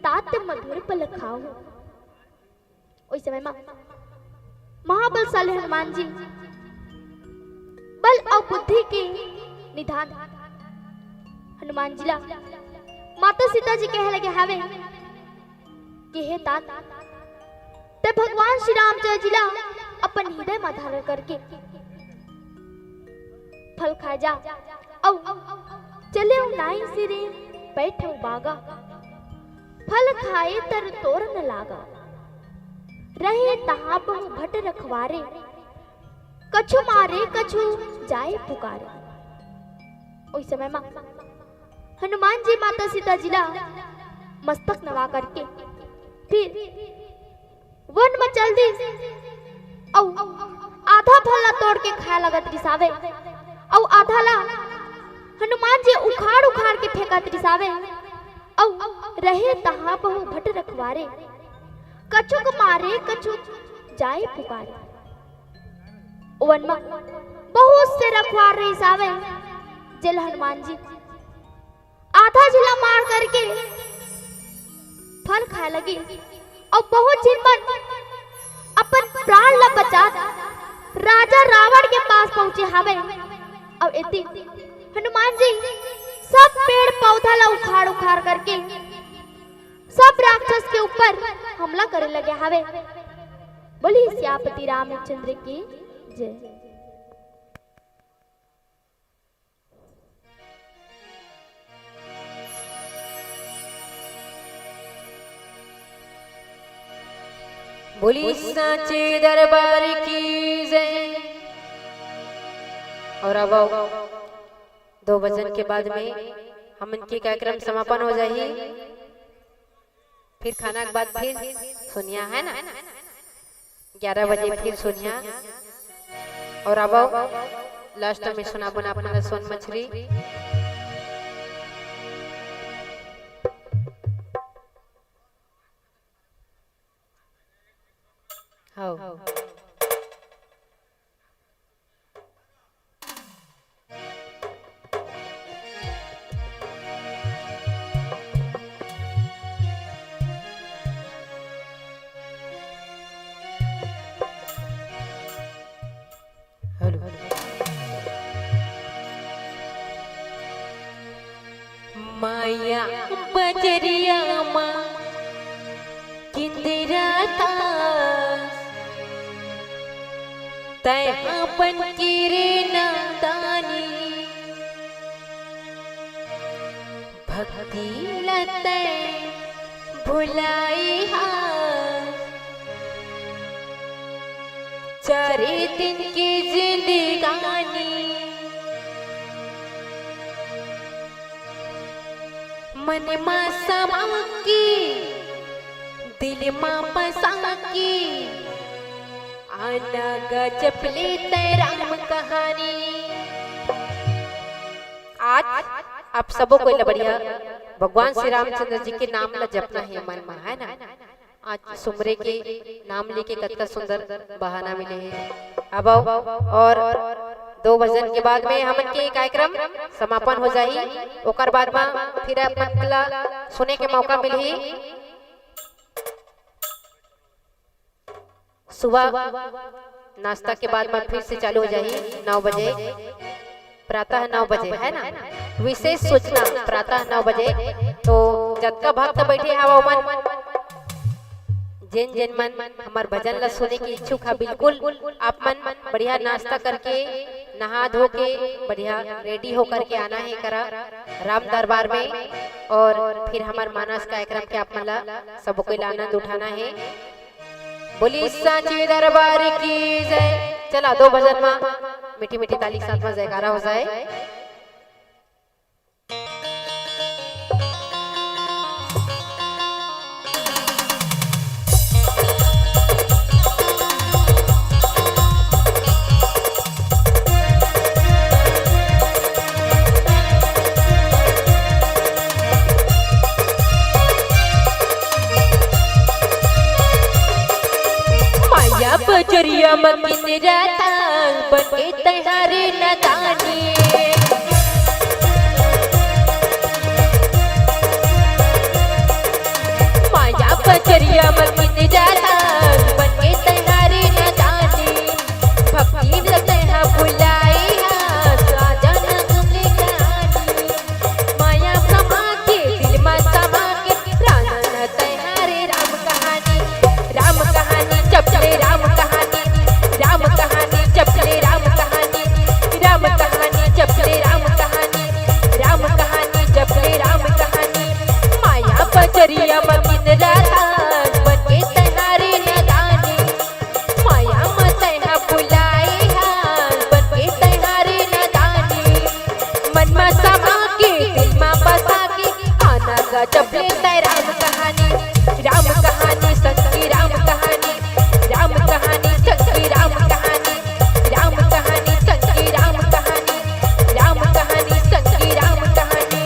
तात मधुर पल खाओ। उस समय महाबलशाली हनुमान जी बल और बुद्धि के निधान हनुमान जिला माता सीता जी कहे लगे हावे कि हे तात, ते भगवान श्री रामचंद्र जिला अपन हृदय में धारण करके फल खा जा औ चले नाई सिरे बैठो बागा, फल खाए तर तोर न लागा, रहे तहाँ बहु भट रखवारे, कछु मारे कछु जाए पुकारे। उस समय हनुमान जी माता सीता जिला मस्तक नवा करके फिर वन में चल दी औ आधा फल तोड़ के खाया लगत रिसावे औ आधा ला हनुमान जी उखाड़ उखाड़ के फेंकत रिसावे औ रहे तहाँ बहु भट रखवारे, कछु को मारे कछु जाए पुकारे। वन में बहुत से रखवार रिसावे जेल हनुमान जी आधा जिला मार करके फल खाए लगी और बहुत चिंतन अपन प्राण ला बचा राजा रावण के पास पहुंचे हावे। अब इति हनुमान जी सब पेड़ पौधा ला उखाड़ उखाड़ करके सब राक्षस के ऊपर हमला करे लगे हावे। बोली श्यापति रामचंद्र की जय। बोली साचे दरबार की जय। और अब दो भजन के बाद में हम इनके कार्यक्रम समापन हो जाए, फिर खाना के बाद फिर सुनिया है ना 11 बजे फिर सुनिया। और अब लास्ट में सुना बना अपना सोन मछली। हाँ माया बजरिया माँ किंदिरा तैहा बन के रे नादानी, भक्ति लते भुलाई चारे दिन की जिंदगानी। मन मा समा की दिल मा बसा की, आना गजब लेते राम कहानी। आज आप सबों को बढ़िया भगवान श्री रामचंद्र जी के नाम ला जपना है मन में, है ना। आज सुमरे के नाम लेके कतका सुंदर बहाना मिले है। अब और 2 भजन के बाद में हमन के कार्यक्रम समापन हो जाही। ओकर बाद में फिर अपन ला सुने के मौका मिलही। सुबह नाश्ता के बाद में फिर से चालू हो जाही 9 बजे, प्रातः 9 बजे है ना, विशेष सूचना प्रातः 9 बजे। तो जतका भक्त बैठे हवा मन जिन जिन मन हमार भजन ला सुने की इच्छुक है, बिल्कुल आप मन बढ़िया नाश्ता करके नहा धो के बढ़िया रेडी होकर के आना है करा राम दरबार में। और फिर हमार मानस कार्यक्रम के आप मन ला सब कोई आनंद उठाना है। बोली सांची दरबार की जय। चला 2 भजन में मीठी मीठी ताली के साथ में जयकारा हो जाए। बजरिया मकिन रहता बनके तैयारी नदानी, माया बजरिया मकिन रहता बनके तैयारी नदानी। भक्ति लगते हैं बुलाई साजन तुमने कहानी, माया समा के दिल में समा के राना तैयारी राम कहानी। राम कहानी चपले राम कहानी, राम कहानी चपले राम कहानी, राम कहानी चपले राम कहानी, राम कहानी चपले राम कहानी। माया बजरिया मकिन रहता बनके तैयारी नदानी, माया मत है बुलाई बनके तैयारी नदानी। मन में समा के दिल में बसा के आना गा चपले तै राम कहानी। राम कहानी सच्ची राम कहानी, राम कहानी सच्ची राम कहानी, राम कहानी सच्ची राम कहानी, राम कहानी सच्ची राम कहानी।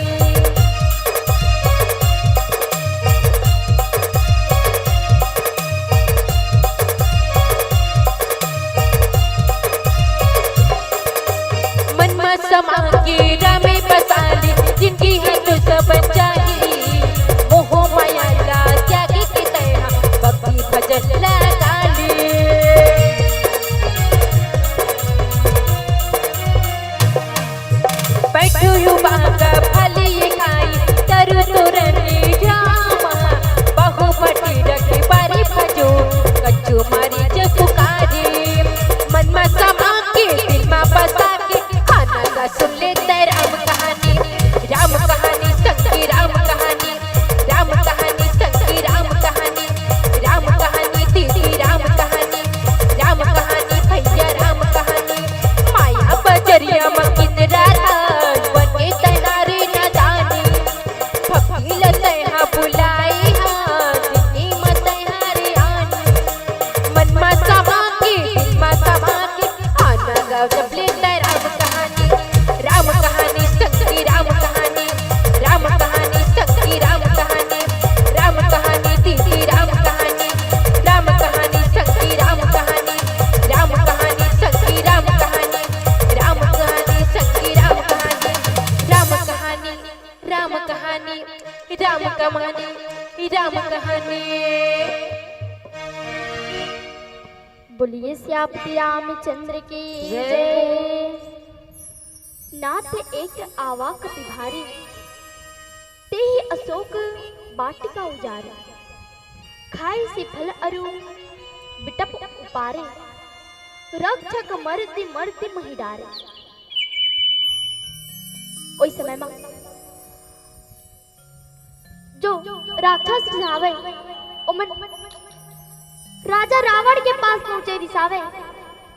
मन में समा के रामे बसाली जिनकी है तो सब चाहिए, मोह माया ला त्यागी की तरह भक्ति भजन लगा ली। बैठो युवा का फली ये खाई तरु तुरनी ड्रामा, बहु भटी रखी बारी भजो कच्चू मारी जब पुकारी। मन में समा के दिल में बसा के खाना का सुन ले तै राम कहानी। राम कहानी सच्ची राम कहानी, राम कहानी सच्ची राम कहानी, राम कहानी दीदी राम कहानी, राम कहानी भैया राम कहानी। माया बजरिया मकिन रहता बनके तैयारी नदानी, भक्ति लते हैं बुलाई दिल्ली में तैयारी आनी। मन में समा के दिल में समा के आना गा चपले तै राम कहानी। राम कहानी सच्ची राम कहानी, राम कहानी सच्ची राम कहानी, राम कहानी दीदी राम कहानी, राम कहानी सच्ची राम कहानी, राम कहानी सच्ची राम कहानी, राम कहानी सच्ची राम कहानी, राम कहानी राम कहानी राम कहानी राम कहानी। बोलिए श्यापति रामचंद्र की जय। नाथ एक आवा कति भारी, ते ही अशोक बाटिका उजारे। खाई से फल अरु बिटप उपारे, रक्षक मरती मरती मही डारे। ओई समय में जो राक्षस रिसावे ओमन राजा रावण के पास पहुंचे रिसावे।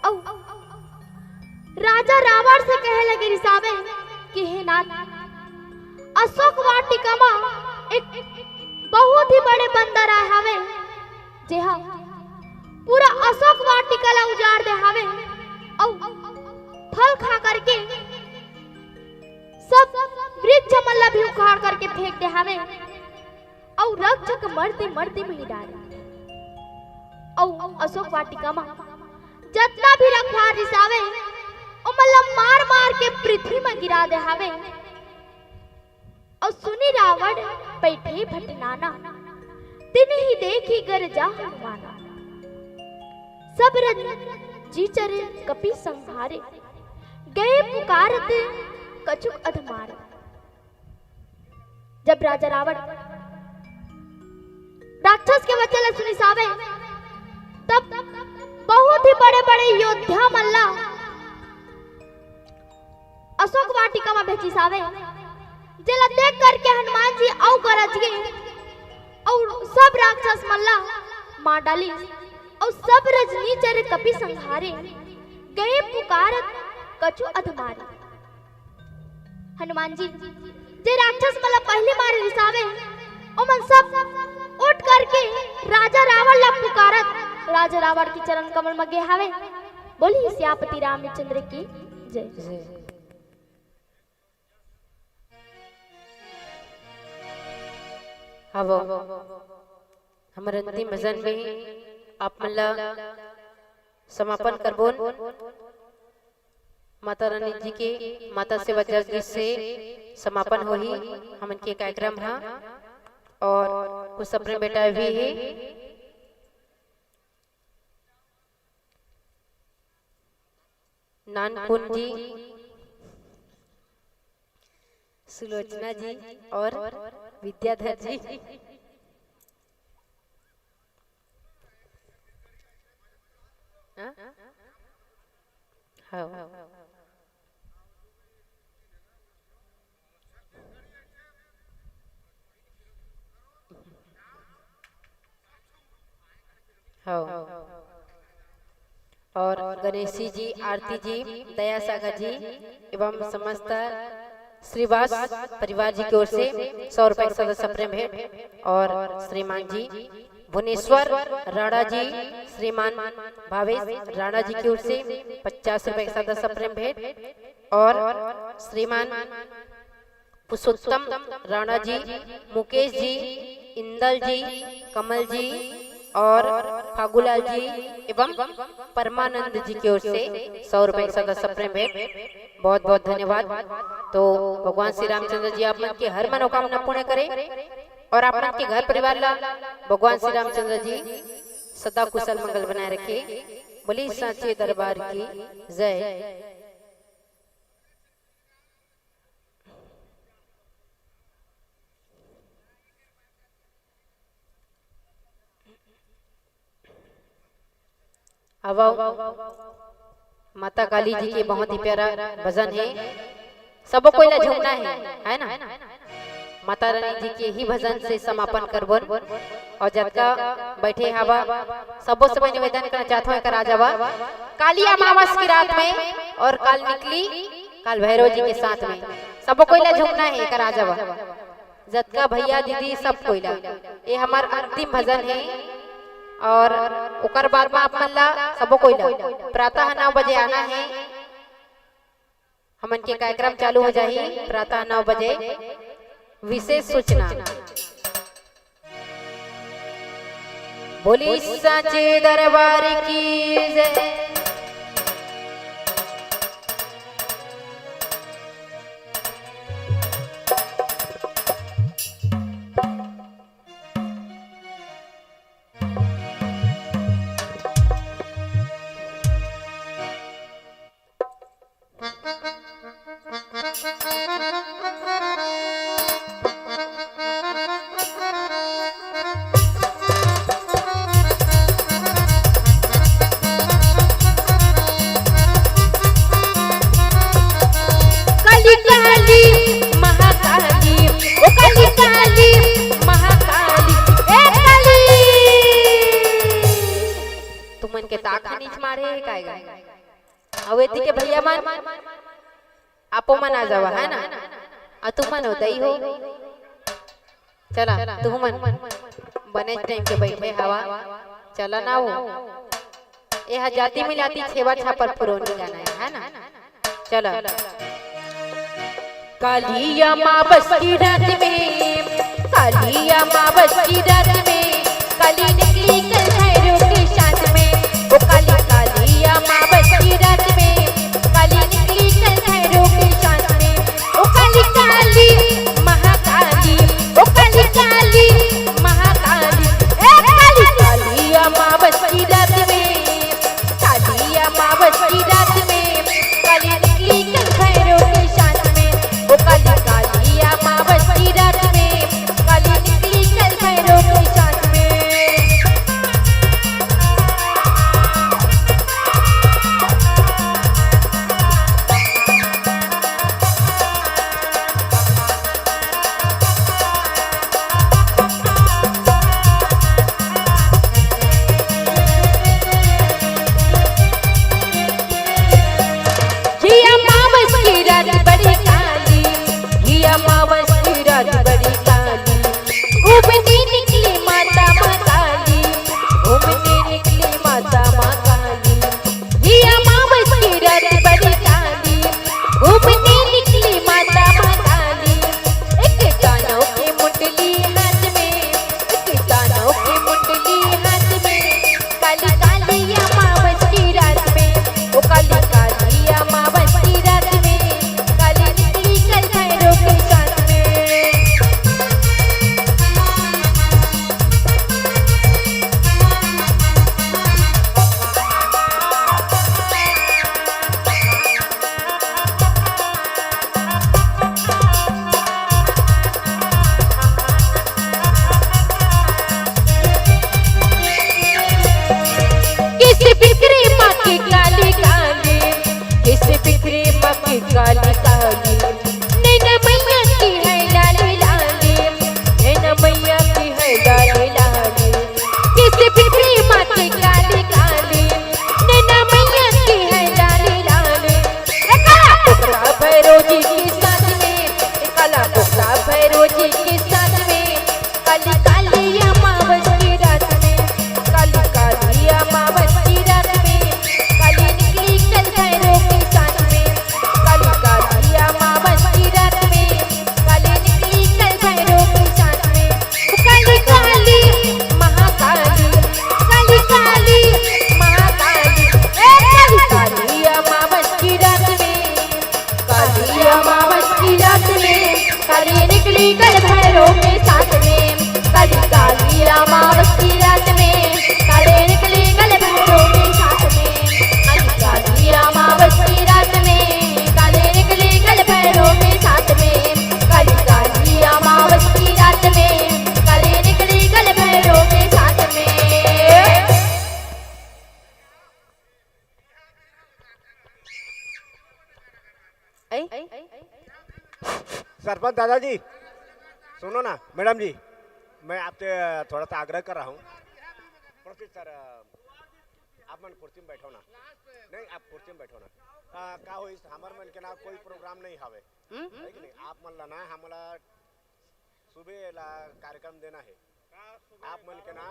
औ राजा रावण से कहे लगे रिसावे कि हे नाथ, अशोक वाटिका में एक बहुत ही बड़े बंदर आए हवे, जे हा पूरा अशोक वाटिका ला उजाड़ दे हवे औ फल खा करके सब वृक्ष मल्ला भी उखाड़ करके फेंक दे हवे और रक्षक मरते मरते में ही डाले। औ अशोक वाटिका में जितना भी रखवार रिसावे ओ मतलब मार मार के पृथ्वी में गिरा दे हावे। और सुनी रावण बैठे भटनाना दिन ही देखी गरजा हनुमाना। सब रज जी चरे कपि संहारे गए पुकारत कछुक अधमारे। जब राजा रावण राक्षस के बच्चे ला सुनी सावे तब बहुत ही बड़े बड़े योद्धा मल्ला अशोक वाटिका में भेजी सावे। जेला देख करके हनुमान जी औ गरज गए और सब राक्षस मल्ला मार डाली और सब रजनीचर कपि संहारे गए पुकारत कछु अधमारे। हनुमान जी जे राक्षस मल्ला पहले मारे रिसावे और मन सब उठ करके राजा रावण ला पुकारत राजा रावण के चरण कमल में गेहावे। बोली सियापति रामचंद्र की जय। अब हमारे अंतिम भजन में आप मल्ला समापन करबोन माता रानी जी के माता सेवा जगदीश से समापन होही हमन के कार्यक्रम हा। और कुछ अपने बेटा भी है नानकुन जी, सुलोचना जी और विद्याधर जी। हाँ और गणेशी जी, आरती जी, दया सागर जी एवं समस्त श्रीवास परिवार जी की ओर से 100 रुपए सदस्य प्रेम भेंट। और श्रीमान जी भुवनेश्वर राणा जी, श्रीमान भावेश राणा जी की ओर से 50 रुपए सदस्य प्रेम भेंट। और श्रीमान पुरुषोत्तम राणा जी, मुकेश जी, इंदल जी, कमल जी और फागुलाल जी एवं परमानंद जी की ओर से 100 रुपए सदस्य प्रेम भेंट। बहुत बहुत धन्यवाद। तो भगवान श्री रामचंद्र जी आप मन की हर मनोकामना पूर्ण करें और आप मन के घर परिवार ला भगवान श्री रामचंद्र जी सदा कुशल मंगल बनाए रखे। बोली साचे दरबार की जय। अब माता काली जी के बहुत ही प्यारा भजन है, सबको कोई ला झूमना है ना। माता रानी जी के ही भजन से समापन करबन। और जतका बैठे हवा सबो से मैं निवेदन करना चाहता हूँ करा जावा काली अमावस की रात में और काल निकली काल भैरव जी के साथ में सबको कोई ला झूमना है करा जावा। जतका भैया दीदी सब कोई ला ये हमार अंतिम भजन है। और उकर बाद में आप मन ला सबो कोई ला प्रातः 9 बजे आना है। हमन के कार्यक्रम चालू हो जाही प्रातः 9 बजे। विशेष सूचना बोली साचे दरबार की जय। अवेती के भैया मन आपो मन आ जावा है ना। तू मन होता ही हो चला तू मन बने टाइम के बैठे हवा चला ना हो ये जाति मिलाती छेवा छापर पुरोनी गाना है ना। चला कालिया अमावस की रात में कालिया अमावस की रात में काली निकली कल भैरव के साथ सरपंच दादाजी सुनो ना, मैडम जी मैं आपसे थोड़ा सा आग्रह कर रहा हूँ। प्रोसीड सर, आप मन कुर्सी में बैठो ना। नहीं, आप कुर्सी में बैठो ना। का हो इस हमर मन के ना कोई प्रोग्राम नहीं हवे, है कि नहीं? आप मन ला ना हमला सुबह ला कार्यक्रम देना है। आप मन के ना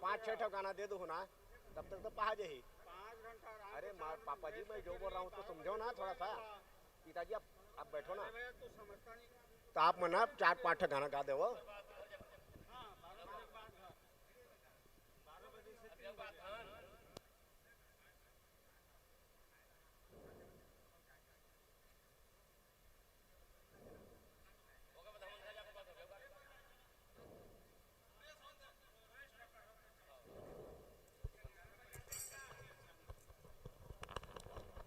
5-6 ठो गाना दे दो ना, तब तक तो पहा जाही। अरे पापा जी मैं जो बोल रहा हूँ उसको समझो ना थोड़ा सा। पिताजी आप बैठो ना, तो आप मन 4-5 ठो गाना गा दो।